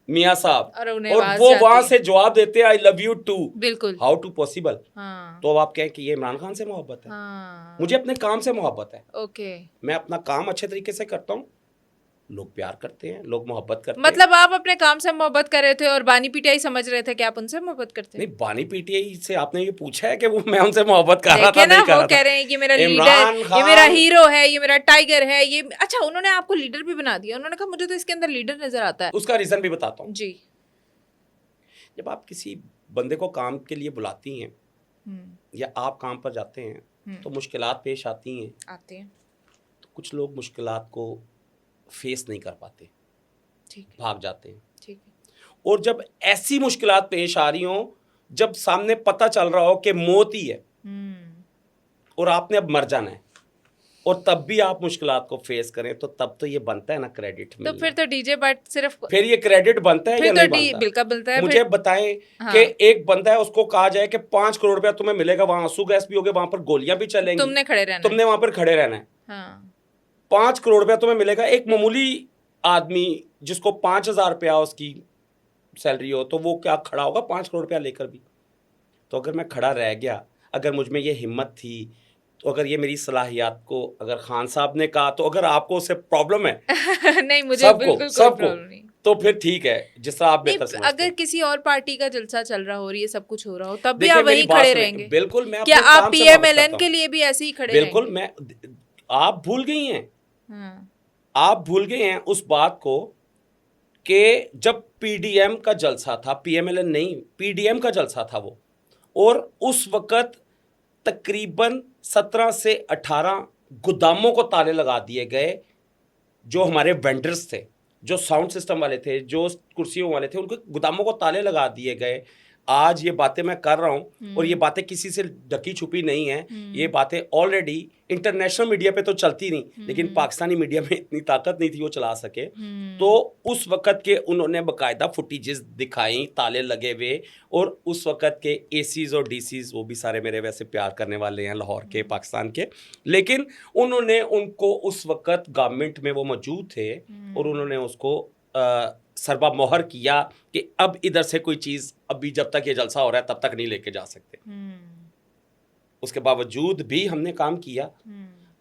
मियां साहब, और वो वहां से जवाब देते हैं आई लव यू टू। बिल्कुल। How to possible? हाँ। तो अब आप कहें कि ये इमरान खान से मोहब्बत है? हाँ। मुझे अपने काम से मोहब्बत है। ओके। मैं अपना काम अच्छे तरीके से करता हूँ, लोग प्यार करते हैं, लोग मोहब्बत करते हैं। मतलब आप अपने काम से मोहब्बत कर रहे थे और बानी पीटीआई समझ रहे थे कि आप उनसे मोहब्बत करते हैं? नहीं, बानी पीटीआई से आपने ये पूछा है कि वो मैं उनसे मोहब्बत कर रहा था, देखिए ना, नहीं कर वो रहा कह था। रहे हैं कि मेरा इमरान लीडर, ये मेरा खान- हीरो है, ये मेरा टाइगर है, ये अच्छा उन्होंने आपको लीडर भी बना दिया। उन्होंने कहा मुझे तो इसके अंदर लीडर नजर आता है। उसका रीजन भी बताता हूँ। जी। जब आप किसी बंदे को काम के लिए बुलाती हैं हम्म। या आप काम पर जाते हैं तो मुश्किलात पेश आती हैं, आते हैं। तो कुछ लोग मुश्किलात को फेस नहीं कर पाते, ठीक है। भाग जाते हैं। ठीक है। और जब ऐसी मुश्किलात पेश आ रही हों, जब सामने पता चल रहा हो कि मौत ही है और आपने अब मर जाना है, और तब भी आप मुश्किलात को फेस करें, तो तब तो ये बनता है ना क्रेडिट तो मिलना। फिर तो डीजे बट सिर्फ फिर ये क्रेडिट बनता है फिर या तो नहीं डी बनता? बिल्कुल बनता है। मुझे फिर बताएं हाँ। कि एक बंदा है, उसको कहा जाए कि 5 करोड़ रुपया तुम्हें मिलेगा, वहां आंसू गैस भी होगे, वहां पर गोलियां भी चलेंगी, तुमने खड़े रहना है। तुमने वहां पर खड़े रहना है। हाँ। 5 करोड़ रुपया तुम्हें मिलेगा। एक मामूली आदमी जिसको 5,000 रुपया उसकी सैलरी हो, तो वो क्या खड़ा होगा 5 करोड़ रुपया लेकर भी? तो अगर मैं खड़ा रह गया, अगर मुझ में ये हिम्मत थी, तो अगर ये मेरी सलाहियत को अगर खान साहब ने कहा, तो अगर आपको उससे प्रॉब्लम है नहीं, मुझे सबको बिल्कुल कोई सबको, प्रॉब्लम नहीं। तो फिर ठीक है, जिस तरह आप बेहतर नहीं, समझते अगर हैं। किसी और पार्टी का जलसा चल रहा हो, रही है, सब कुछ हो रहा हो, तब भी देखिए, आप मेरी वहीं बात खड़े सुनिए। रहेंगे? बिल्कुल, मैं क्या अपने आप काम से मोहब्बत पीएमएलएन करता के हूं। लिए भी ऐसे ही खड़े बिल्कुल, रहेंगे? आप भूल गई हैं, हाँ। आप भूल गए हैं उस बात को कि जब पीडीएम का जलसा था, पीएमएलएन नहीं, पीडीएम का जलसा था वो, और उस वक्त तकरीबन 17 से 18 गोदामों को ताले लगा दिए गए। जो हमारे वेंडर्स थे, जो साउंड सिस्टम वाले थे, जो कुर्सियों वाले थे, उनको गोदामों को ताले लगा दिए गए। आज ये बातें मैं कर रहा हूँ और ये बातें किसी से ढकी छुपी नहीं है, ये बातें ऑलरेडी इंटरनेशनल मीडिया पे तो चलती नहीं, लेकिन पाकिस्तानी मीडिया में इतनी ताकत नहीं थी वो चला सके। तो उस वक़्त के उन्होंने बाकायदा फुटेजेस दिखाई, ताले लगे हुए, और उस वक़्त के एसीज और डीसीज, वो भी सारे मेरे वैसे प्यार करने वाले हैं लाहौर के, पाकिस्तान के, लेकिन उन्होंने उनको उस वक़्त गवर्नमेंट में वो मौजूद थे और उन्होंने उसको सरबा मोहर किया कि अब इधर से कोई चीज़ अभी जब तक ये जलसा हो रहा है तब तक नहीं लेके जा सकते। उसके बावजूद भी हमने काम किया।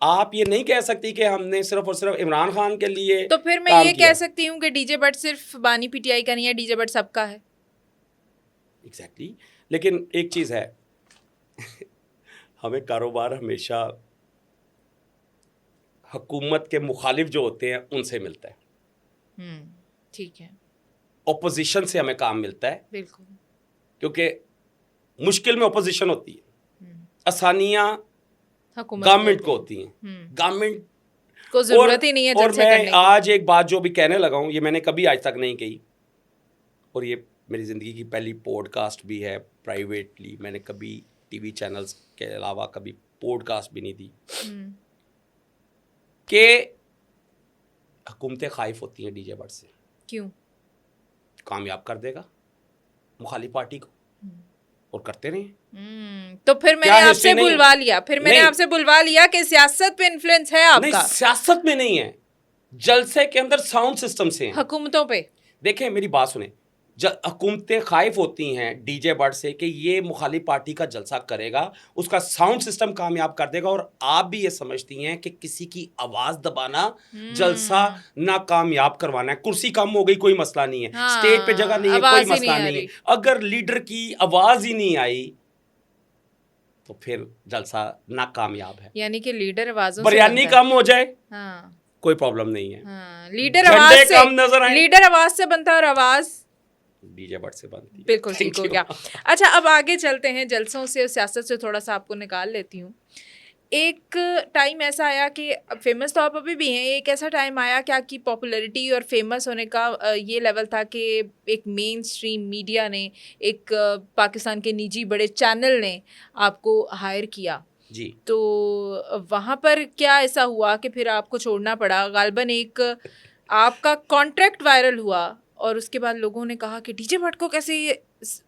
आप ये नहीं कह सकती कि हमने सिर्फ और सिर्फ इमरान खान के लिए तो फिर मैं काम ये किया। कह सकती हूँ कि डीजे बट सिर्फ बानी पीटीआई का नहीं है, डीजे बट सबका है। एग्जैक्टली। लेकिन एक चीज़ है हमें कारोबार हमेशा हुकूमत के मुखालिफ जो होते हैं उनसे मिलता है, ठीक है। ओपोजिशन से हमें काम मिलता है, बिल्कुल। क्योंकि मुश्किल में ओपोजिशन होती है, आसानियाँ हुकूमत गवर्नमेंट को होती हैं। गवर्नमेंट को जरूरत ही नहीं है और जलसे मैं करने की। आज एक बात जो भी कहने लगा हूँ, ये मैंने कभी आज तक नहीं कही, और ये मेरी ज़िंदगी की पहली पॉडकास्ट भी है। प्राइवेटली मैंने कभी टीवी चैनल्स के अलावा कभी पॉडकास्ट भी नहीं दी कि हुकूमतें खाइफ होती हैं डीजे बट से। क्यों? कामयाब कर देगा मुखालिफ पार्टी को, और करते रहे। तो फिर मैंने क्या आपसे हिस्ट्री नहीं है? बुलवा लिया, फिर मैंने नहीं। आपसे बुलवा लिया कि सियासत पे इन्फ्लुएंस है नहीं, आपका। सियासत में नहीं है, जलसे के अंदर साउंड सिस्टम से हैं। हुकूमतों पे। देखें, मेरी बात सुने, जब हुकूमतें खाइफ होती हैं डीजे बट से कि ये मुखालिफ पार्टी का जलसा करेगा, उसका साउंड सिस्टम कामयाब कर देगा, और आप भी ये समझती हैं कि किसी की आवाज़ दबाना जलसा नाकामयाब करवाना है। कुर्सी कम हो गई कोई मसला नहीं है, हाँ, स्टेज पे जगह नहीं है आवाज़ कोई ही मसला नहीं आ नहीं है। रही। अगर लीडर की आवाज़ ही नहीं आई तो फिर जलसा नाकामयाब है। यानी कि लीडर आवाजों से बिरयानी बनता है। कम हो जाए हाँ। कोई प्रॉब्लम नहीं है, हाँ, लीडर झंडे आवाज से, कम नजर आए, लीडर आवाज से बनता है, और आवाज डीजे बट से बनती है। बिल्कुल Thank ठीक हो you. गया। अच्छा, अब आगे चलते हैं, जलसों से और सियासत से थोड़ा सा आपको निकाल लेती हूँ। एक टाइम ऐसा आया कि फेमस तो आप अभी भी हैं, एक ऐसा टाइम आया कि आपकी पॉपुलैरिटी और फेमस होने का ये लेवल था कि एक मेन स्ट्रीम मीडिया ने, एक पाकिस्तान के निजी बड़े चैनल ने आपको हायर किया जी। तो वहाँ पर क्या ऐसा हुआ कि फिर आपको छोड़ना पड़ा? गालिबन एक आपका कॉन्ट्रैक्ट वायरल हुआ और उसके बाद लोगों ने कहा कि डीजे भट्ट को कैसे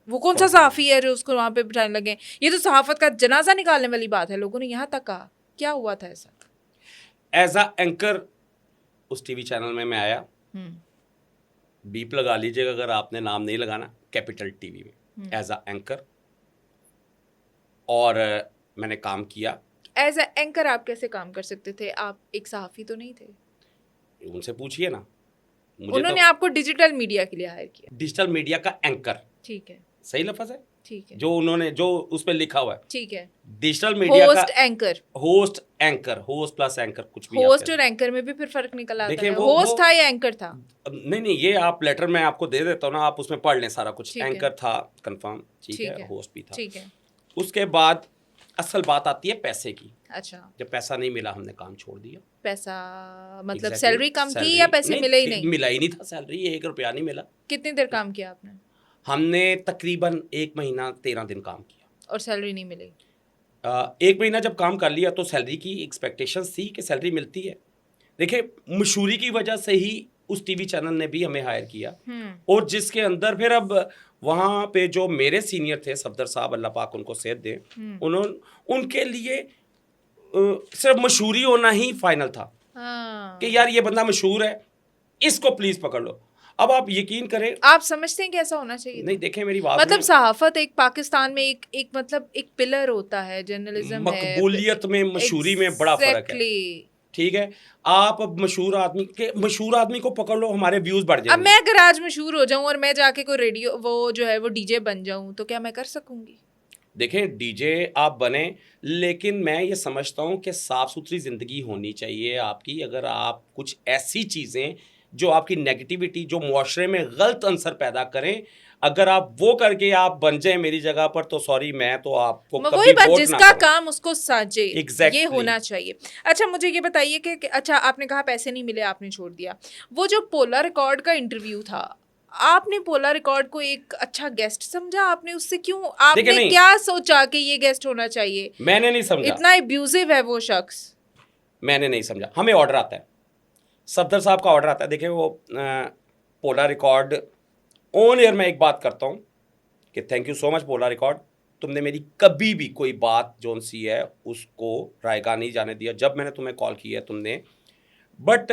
वो कौन सा सहाफ़ी है जो उसको वहाँ पे बिठाने लगे, ये तो सहाफ़त का जनाजा निकालने वाली बात है। लोगों ने यहाँ तक कहा। क्या हुआ था ऐसा? एज अ एंकर उस टीवी चैनल में मैं आया, बीप लगा लीजिएगा अगर आपने नाम नहीं लगाना, कैपिटल टीवी में एज अ एंकर, और मैंने काम किया। एज अ एंकर आप कैसे काम कर सकते थे? आप एक सहाफ़ी तो नहीं थे। उनसे पूछिए ना। मुझे उन्होंने तो आपको डिजिटल मीडिया के लिए हायर किया। डिजिटल मीडिया का एंकर, ठीक है, सही लफ्ज है ठीक है, जो उन्होंने, जो उस पर लिखा हुआ है ठीक है। डिजिटल मीडिया का host anchor, host anchor, host plus anchor, कुछ भी आप होस्ट कह और एंकर में भी फिर फर्क निकल आता देखिए है। वो होस्ट था या एंकर था? नहीं नहीं, ये आप लेटर में आपको दे देता हूँ ना, आप उसमें पढ़ लें सारा कुछ। ठीक है। एंकर था कंफर्म, ठीक ठीक है, है, होस्ट भी था। ठीक है। उसके बाद असल बात आती है पैसे की। अच्छा, जब पैसा नहीं मिला हमने काम छोड़ दिया। पैसा मतलब Exactly, सैलरी कम थी सैलरी या पैसे नहीं मिले ही थी, नहीं? मिला ही नहीं था सैलरी, 1 रुपया नहीं मिला। कितनी देर काम किया आपने हमने तकरीबन 1 महीना 13 दिन काम किया। और सैलरी नहीं मिली? 1 महीना जब काम कर लिया तो सैलरी की एक्सपेक्टेशंस थी कि सैलरी मिलती है। देखिए मशहूरी की वजह से ही उस टीवी चैनल ने भी हमें हायर किया, और जिसके अंदर फिर अब वहाँ पे जो मेरे सीनियर थे सफदर साहब, अल्लाह पाक उनको सेहत दे, उन्होंने उनके लिए सिर्फ मशहूरी होना ही फाइनल था हाँ। कि यार ये बंदा मशहूर है, इसको प्लीज पकड़ लो। अब आप यकीन करें, आप समझते हैं कि ऐसा होना चाहिए? नहीं देखें मेरी बात मतलब में, सहाफत एक पाकिस्तान में एक मतलब एक पिलर होता है, जर्नलिज्म है, मकबूलियत में मशहूरी में बड़ा फर्क है। Exactly. ठीक है, आप अब मशहूर आदमी को पकड़ लो, हमारे व्यूज बढ़ अब जाएंगे। मैं अगर आज मशहूर हो जाऊं और मैं जाके कोई रेडियो वो जो है वो डीजे बन जाऊं तो क्या मैं कर सकूंगी? देखें डीजे आप बने, लेकिन मैं ये समझता हूँ कि साफ सुथरी ज़िंदगी होनी चाहिए आपकी। अगर आप कुछ ऐसी चीज़ें जो आपकी नेगेटिविटी, जो मुआशरे में गलत अंसर पैदा करें, अगर आप वो करके आप बन जाएं मेरी जगह पर, तो सॉरी, मैं तो आपको वही कभी बात, वोट ना जिसका करूं। काम उसको साजे, Exactly. ये होना चाहिए। अच्छा मुझे ये बताइए कि अच्छा आपने कहा पैसे नहीं मिले, आपने छोड़ दिया। वो जो पोला रिकॉर्ड का इंटरव्यू था, आपने पोला रिकॉर्ड को एक अच्छा गेस्ट समझा? आपने उससे क्यों, देखिए आपने नहीं, क्या सोचा कि ये गेस्ट होना चाहिए? मैंने नहीं समझा, इतना एब्यूजिव है वो शख्स। मैंने नहीं समझा। हमें ऑर्डर आता है, सफदर साहब का ऑर्डर आता है। देखिए वो पोला रिकॉर्ड ऑन एयर में एक बात करता हूँ कि thank you so much Pola record, तुमने मेरी कभी भी कोई बात जोन सी है उसको रायगा नहीं जाने दिया। जब मैंने तुम्हें कॉल किया है तुमने, बट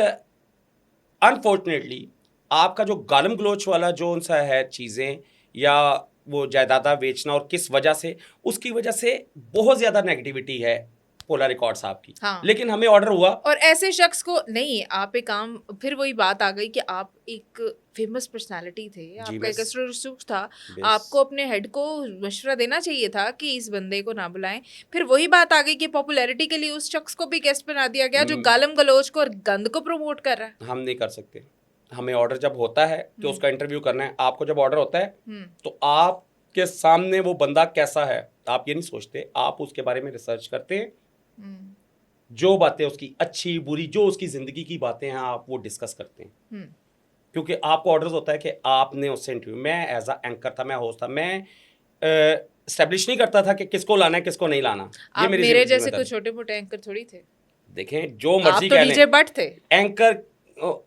अनफॉर्चुनेटली आपका जो गालम गलोच वाला जो सा है चीज़ें, या वो जायदादा बेचना और किस वजह से, उसकी वजह से बहुत ज़्यादा नेगेटिविटी है पोला रिकॉर्ड साहब की। हाँ। लेकिन हमें ऑर्डर हुआ, और ऐसे शख्स को नहीं, आप एक काम, फिर वही बात आ गई कि आप एक फेमस पर्सनालिटी थे, आपका एक बस। रसूख था, बस। आपको अपने हेड को मशवरा देना चाहिए था कि इस बंदे को ना बुलाएं। फिर वही बात आ गई कि पॉपुलैरिटी के लिए उस शख्स को भी गेस्ट बना दिया गया जो गालम गलोच को और गंद को प्रमोट कर रहा है। हम नहीं कर सकते। हमें ऑर्डर जब होता है कि उसका इंटरव्यू करना है, आपको जब ऑर्डर होता है तो आपके सामने वो बंदा कैसा है आप ये नहीं सोचते, आप उसके बारे में रिसर्च करते हैं, जो बातें उसकी अच्छी बुरी, जो उसकी ज़िंदगी की बातें हैं, आप वो डिस्कस करते हैं। क्योंकि आपको ऑर्डर्स होता है कि आपने उससे इंटरव्यू, मैं एज अ एंकर था, मैं होस्ट था, मैं एस्टेब्लिश नहीं करता था कि किसको लाना है किसको नहीं लाना। ये आप मेरी मेरे जिम्मेदारी जैसे थी। कोई छोटे मोटे एंकर थोड़ी थे। देखें जो आप मर्जी तो कह डीजे लें, बट थे।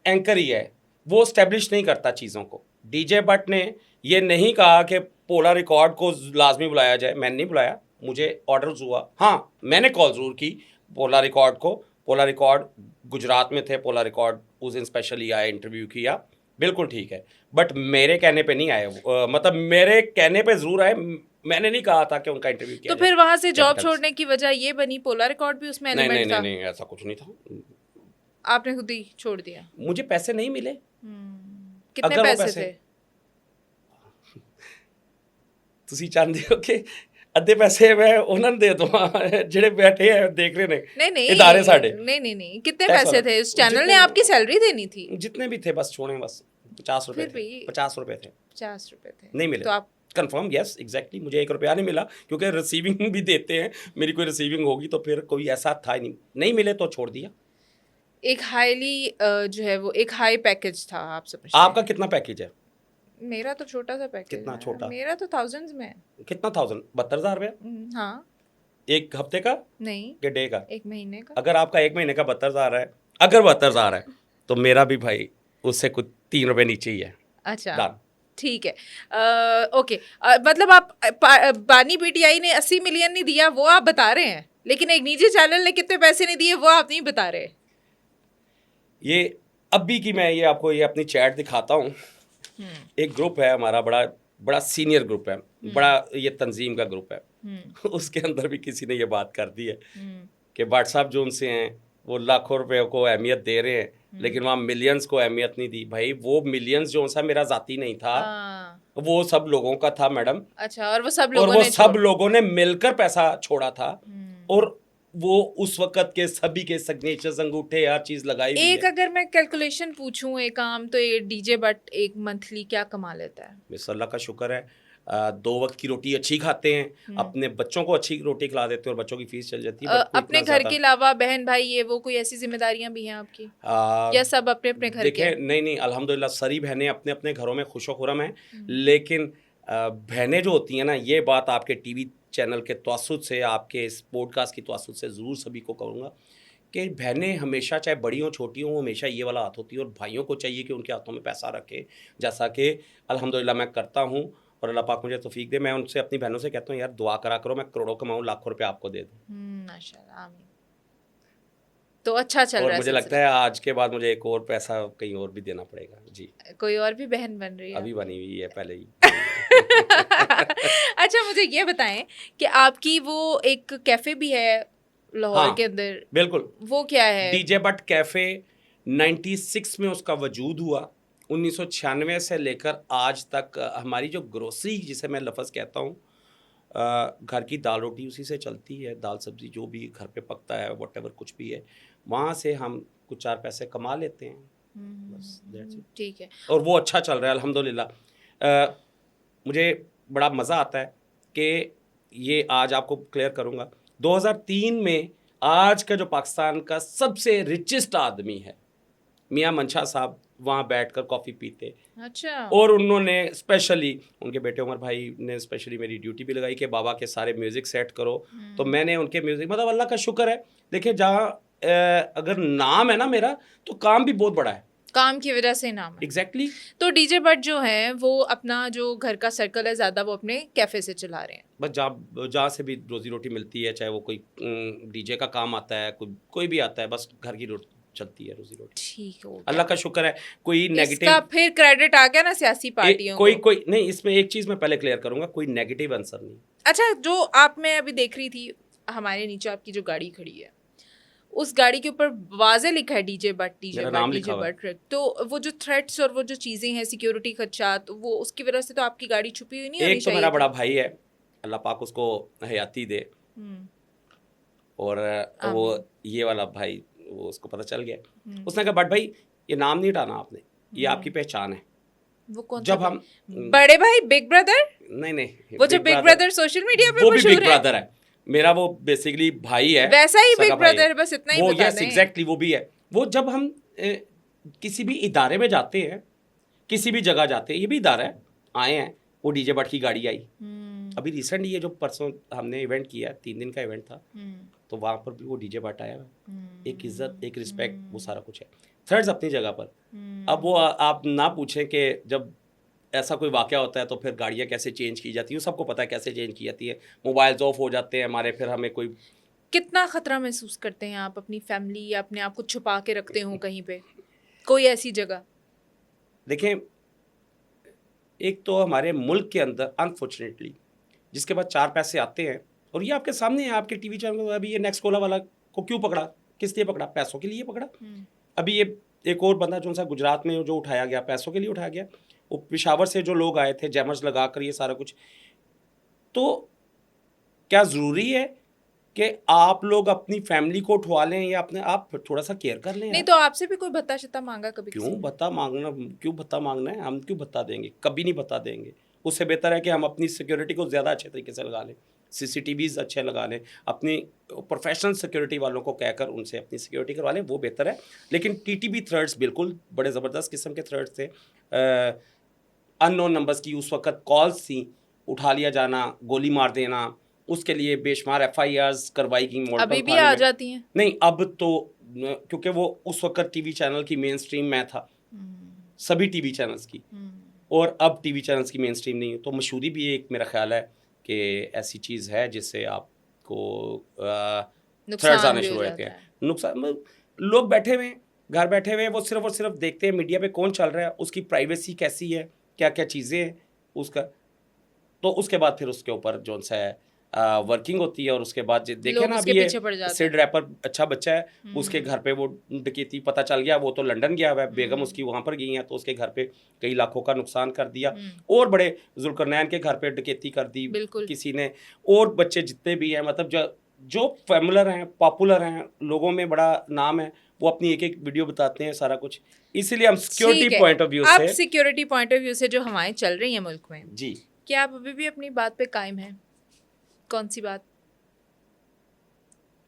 एंकर ही है, वो स्टैब्लिश नहीं करता चीज़ों को। डीजे बट ने ये नहीं कहा कि पोला रिकॉर्ड को लाजमी बुलाया जाए, मैंने नहीं बुलाया, मुझे ऑर्डर्स हुआ। हाँ मैंने कॉल ज़रूर की पोला रिकॉर्ड को, पोला रिकॉर्ड गुजरात में थे, पोला रिकॉर्ड उस दिन स्पेशली आया, इंटरव्यू किया, बिल्कुल ठीक है, बट मेरे कहने पे नहीं आए। मतलब मेरे कहने पे ज़रूर आए, मैंने नहीं कहा था कि उनका इंटरव्यू किया तो जाए। फिर वहां से जॉब Capitals। छोड़ने की वजह ये बनी, पोला रिकॉर्ड भी उसमें नहीं नहीं एलिमेंट नहीं था? नहीं, ऐसा कुछ नहीं था, आपने खुद ही छोड़ दिया? मुझे पैसे नहीं मिले। कितने अगर वो पैसे पैसे- थे? ਤੁਸੀਂ ਚਾਹੁੰਦੇ ਹੋ ਕਿ ਅੱਧੇ ਪੈਸੇ ਮੈਂ ਉਹਨਾਂ ਨੂੰ ਦੇ ਦਵਾਂ ਜਿਹੜੇ बैठे हैं देख रहे ने नहीं नहीं इदारे साढ़े नहीं कितने टैक्स पैसे वाला। थे? उस चैनल ने जितने- आपकी सैलरी देनी थी। जितने भी थे बस छोड़े, बस 50 रुपए फिर थे, भी- 50 रुपए थे, 50 रुपए थे नहीं मिले। तो आप कंफर्म यस एग्जैक्टली, मुझे 1 रुपया नहीं मिला, क्योंकि रिसीविंग भी देते हैं, मेरी कोई रिसीविंग होगी तो फिर कोई ऐसा था ही नहीं मिले तो छोड़ दिया। एक हाईली जो है वो एक हाई पैकेज था, आप समझते आपका हैं? कितना पैकेज है? मेरा तो छोटा सा पैकेज कितना है। छोटा? मेरा तो थाउजेंड्स में है। कितना 72,000 रुपया हाँ। एक हफ्ते का नहीं, कि डे का? एक महीने का। अगर आपका 1 महीने का 72,000 है, अगर 72,000 है तो मेरा भी भाई उससे कुछ 3 रुपए नीचे ही है। अच्छा Done। ठीक है। ओके, मतलब आप बानी पीटीआई ने 80 मिलियन नहीं दिया वो आप बता रहे हैं, लेकिन एक निजी चैनल ने कितने पैसे नहीं दिए वो आप नहीं बता रहे। ये अभी की मैं ये आपको ये अपनी चैट दिखाता हूँ। एक ग्रुप है हमारा, बड़ा बड़ा सीनियर ग्रुप है, बड़ा ये तंजीम का ग्रुप है। उसके अंदर भी किसी ने ये बात कर दी है कि व्हाट्सएप जो उनसे हैं वो लाखों रुपए को अहमियत दे रहे हैं लेकिन वहाँ मिलियंस को अहमियत नहीं दी भाई। वो मिलियंस जो सा मेरा जाती नहीं था, हाँ, वो सब लोगों का था मैडम। अच्छा, और वो सब और लोगों वो ने सब लोगों ने मिलकर पैसा छोड़ा था। हम्म। और वो उस वक्त के सभी के सिग्नेचर्स, अंगूठे, हर चीज लगाई हुई एक है। अगर मैं कैलकुलेशन पूछूं एक आम, तो ये डीजे बट एक मंथली क्या कमा लेता है? बस अल्लाह का शुक्र है, 2 वक्त की रोटी अच्छी खाते हैं, अपने बच्चों को अच्छी रोटी खिला देते हैं और बच्चों की फीस चल जाती है। बट कोई अपने इतना घर के अलावा बहन भाई ये वो कोई ऐसी जिम्मेदारियां भी हैं आपकी, या सब अपने अपने घर के देखें, हैं? नहीं अल्हम्दुलिल्लाह सारी बहनें अपने अपने घरों में खुशो खुरम हैं। लेकिन बहनें जो होती हैं ना, ये बात आपके टीवी चैनल के तवस्सुत से, आपके इस पॉडकास्ट की तवस्सुत से ज़रूर सभी को कहूँगा कि बहनें हमेशा, चाहे बड़ी हों छोटी हों, हमेशा ये वाला हाथ होती है। और भाइयों को चाहिए कि उनके हाथों में पैसा रखे, जैसा कि अल्हम्दुलिल्लाह मैं करता हूँ। और अल्लाह पाक मुझे तौफीक दे। मैं उनसे, अपनी बहनों से कहता हूँ, यार दुआ करा करो, मैं करोड़ों कमाऊँ, लाखों रुपए आपको दे दूँ। माशाल्लाह, आमीन। तो अच्छा चल और रहा है मुझे लगता है आज के बाद मुझे एक और पैसा कहीं और भी देना पड़ेगा जी। सिलसिला। कोई और भी बहन बन रही है? अभी बनी हुई है, पहले ही। अच्छा, मुझे ये बताएं कि आपकी वो एक कैफे भी है लाहौर हाँ, के अंदर, बिल्कुल। वो क्या है? डीजे बट कैफ़े 96 में उसका वजूद हुआ। 1996 से लेकर आज तक हमारी जो ग्रोसरी, जिसे मैं लफ्ज़ कहता हूँ, घर की दाल रोटी उसी से चलती है। दाल सब्ज़ी जो भी घर पे पकता है, व्हाटएवर कुछ भी है, वहाँ से हम कुछ 4 पैसे कमा लेते हैं, बस दैट्स इट। ठीक है। और वो अच्छा चल रहा है अल्हम्दुलिल्लाह। मुझे बड़ा मज़ा आता है कि ये आज आपको क्लियर करूँगा, 2003 में आज का जो पाकिस्तान का सबसे रिचेस्ट आदमी है, मियां मंशा साहब, वहाँ बैठकर कॉफ़ी पीते। अच्छा, और उन्होंने स्पेशली, उनके बेटे उमर भाई ने स्पेशली मेरी ड्यूटी भी लगाई कि बाबा के सारे म्यूज़िक सेट करो। तो मैंने उनके म्यूज़िक, मतलब अल्लाह का शुक्र है, देखिए जहाँ अगर नाम है ना मेरा, तो काम भी बहुत बड़ा है। काम की वजह से नाम है। एग्जैक्टली। तो डीजे बट जो है वो अपना जो घर का सर्कल है ज़्यादा वो अपने कैफे से चला रहे हैं। बस जहाँ से भी रोजी रोटी मिलती है, चाहे वो कोई डीजे का काम आता है, कोई भी आता है, बस घर की चलती है रोजी रोटी। ठीक हो अल्लाह का शुक्र है। कोई इसका नेगेटिव, फिर क्रेडिट आ गया ना सियासी पार्टियों कोई को। कोई नहीं, इसमें एक चीज़ मैं पहले क्लियर करूंगा, कोई नेगेटिव आंसर नहीं। अच्छा, जो आप, मैं अभी देख रही थी हमारे नीचे आपकी जो गाड़ी खड़ी है, उस गाड़ी के ऊपर वाजे लिखा है डीजे बट, डीजे मेरा बट, नाम डीजे लिखा हुआ है। बट। तो वो जो थ्रेट्स और वो जो चीजें हैं, सिक्योरिटी खदशात, वो उसकी वजह से तो आपकी गाड़ी छुपी हुई नहीं होनी एक तो मेरा चाहिए बड़ा थी। भाई है, अल्लाह पाक उसको हयाती दे। हम्म, और वो ये वाला भाई, वो उसको पता चल गया। उसने कहा, बट भाई ये नाम नहीं हटाना आपने, ये आपकी पहचान है। वो कौन जब सा हम बड़े भाई, बिग ब्रदर? नहीं, वो जो बिग ब्रदर सोशल मीडिया पे वो भी मशहूर बिग है, ब्रदर है मेरा, वो बेसिकली भाई है, वैसा ही सगा बिग भाई है। ब्रदर, बस इतना ही वो बता यस दें। एग्जैक्टली वो भी है। वो जब हम किसी भी इदारे में जाते हैं, किसी भी जगह जाते हैं, ये भी इदारा है, आए हैं, वो डीजे बट की गाड़ी आई। अभी रिसेंट ये जो परसों हमने इवेंट किया, 3 दिन का इवेंट था, तो वहाँ पर भी वो डीजे बट आया। एक इज्जत, एक रिस्पेक्ट, वो सारा कुछ है। थर्ड्स अपनी जगह पर। अब वो आप ना पूछें कि जब ऐसा कोई वाक़या होता है तो फिर गाड़ियाँ कैसे चेंज की जाती है, सबको पता है कैसे चेंज की जाती है। मोबाइल्स ऑफ हो जाते हैं हमारे, फिर हमें कोई, कितना खतरा महसूस करते हैं आप अपनी फैमिली या अपने आप को छुपा के रखते हो कहीं पे, कोई ऐसी जगह? देखें, एक तो हमारे मुल्क के अंदर अनफॉर्चुनेटली जिसके बाद 4 पैसे आते हैं, और ये आपके सामने है, आपके टीवी चैनल में, अभी ये नेक्स्ट कोला वाला को क्यों पकड़ा, किस लिए पकड़ा? पैसों के लिए पकड़ा। अभी ये एक और बंदा जो सा गुजरात में जो उठाया गया, पैसों के लिए उठाया गया। वो पेशावर से जो लोग आए थे, जैमर्स लगा कर, ये सारा कुछ। तो क्या ज़रूरी है कि आप लोग अपनी फैमिली को उठवा लें, या अपने आप थोड़ा सा केयर कर लें? नहीं तो आपसे भी कोई भत्ता शत्ता मांगा कभी? क्यों भत्ता मांगना, क्यों भत्ता मांगना है? हम क्यों भत्ता देंगे? कभी नहीं भत्ता देंगे। उससे बेहतर है कि हम अपनी सिक्योरिटी को ज़्यादा अच्छे तरीके से लगा लें, CCTVs अच्छे लगा लें, अपनी प्रोफेशनल सिक्योरिटी वालों को कहकर उनसे अपनी सिक्योरिटी करवा लें, वो बेहतर है। लेकिन TTP थ्रेड्स बिल्कुल बड़े ज़बरदस्त किस्म के थ्रेड्स थे। अननोन नंबर्स की उस वक्त कॉल्स थी, उठा लिया जाना, गोली मार देना, उसके लिए बेशुमार FIRs करवाई गई। अभी भी आ जाती हैं? नहीं, अब तो क्योंकि वो उस वक्त टीवी चैनल की मेन स्ट्रीम मैं था, सभी टीवी चैनल्स की, और अब टीवी चैनल्स की मेन स्ट्रीम नहीं है। तो मशहूरी भी एक मेरा ख्याल है कि ऐसी चीज़ है जिससे आपको थ्रेड्स आने शुरू हो जाते हैं। नुकसान, लोग बैठे हुए हैं, घर बैठे हुए हैं, वो सिर्फ और सिर्फ देखते हैं मीडिया पे कौन चल रहा है, उसकी प्राइवेसी कैसी है, क्या क्या चीज़ें हैं उसका। तो उसके बाद फिर उसके ऊपर जो सा है वर्किंग होती है और उसके बाद देखे लोग ना उसके अभी ये पीछे पड़ जाते सिड रैपर अच्छा बच्चा है, उसके हम्म। घर पे वो डकैती पता चल गया, वो तो लंदन गया हुआ है, बेगम उसकी वहां पर गई है, तो उसके घर पे कई लाखों का नुकसान कर दिया। और बड़े जुल्करनैन के घर पे डकैती कर दी बिल्कुल। किसी ने, और बच्चे जितने भी हैं, मतलब जो फेमुलर हैं, पॉपुलर हैं, लोगों में बड़ा नाम है, वो अपनी एक एक वीडियो बताते हैं सारा कुछ। इसीलिए हम सिक्योरिटी ठीक है, पॉइंट ऑफ व्यू आप से सिक्योरिटी पॉइंट ऑफ व्यू से जो हवाएं चल रही हैं मुल्क में, जी, क्या आप अभी भी अपनी बात पे कायम हैं? कौन सी बात?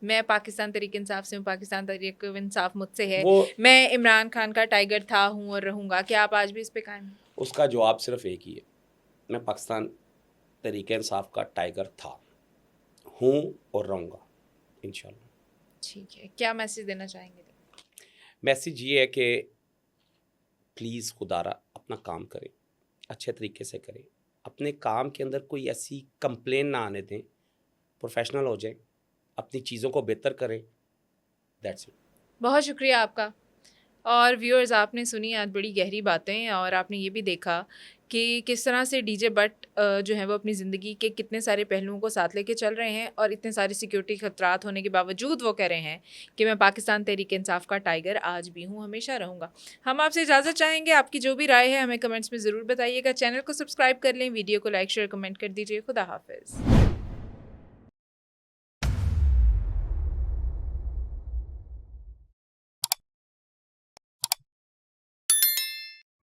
मैं पाकिस्तान तहरीक इंसाफ से हूँ, पाकिस्तान तहरीक इंसाफ मुझसे है, वो मैं इमरान खान का टाइगर था, हूँ और रहूँगा, क्या आप आज भी इस पे कायम हैं? उसका जवाब सिर्फ एक ही है, मैं पाकिस्तान तहरीक इंसाफ का टाइगर था, हूँ और रहूँगा इंशाल्लाह। ठीक है, क्या मैसेज देना चाहेंगे? मैसेज ये है कि प्लीज़ खुदारा अपना काम करें, अच्छे तरीके से करें, अपने काम के अंदर कोई ऐसी कंप्लेन ना आने दें, प्रोफेशनल हो जाएं, अपनी चीज़ों को बेहतर करें, दैट्स इट। बहुत शुक्रिया आपका। और व्यूअर्स, आपने सुनी आज बड़ी गहरी बातें, और आपने ये भी देखा कि किस तरह से डीजे बट जो है वो अपनी ज़िंदगी के कितने सारे पहलुओं को साथ लेके चल रहे हैं, और इतने सारे सिक्योरिटी खतरात होने के बावजूद वो कह रहे हैं कि मैं पाकिस्तान तहरीक इंसाफ का टाइगर आज भी हूँ, हमेशा रहूँगा। हम आपसे इजाज़त चाहेंगे, आपकी जो भी राय है हमें कमेंट्स में ज़रूर बताइएगा। चैनल को सब्सक्राइब कर लें, वीडियो को लाइक शेयर कमेंट कर दीजिए। खुदा हाफिज़।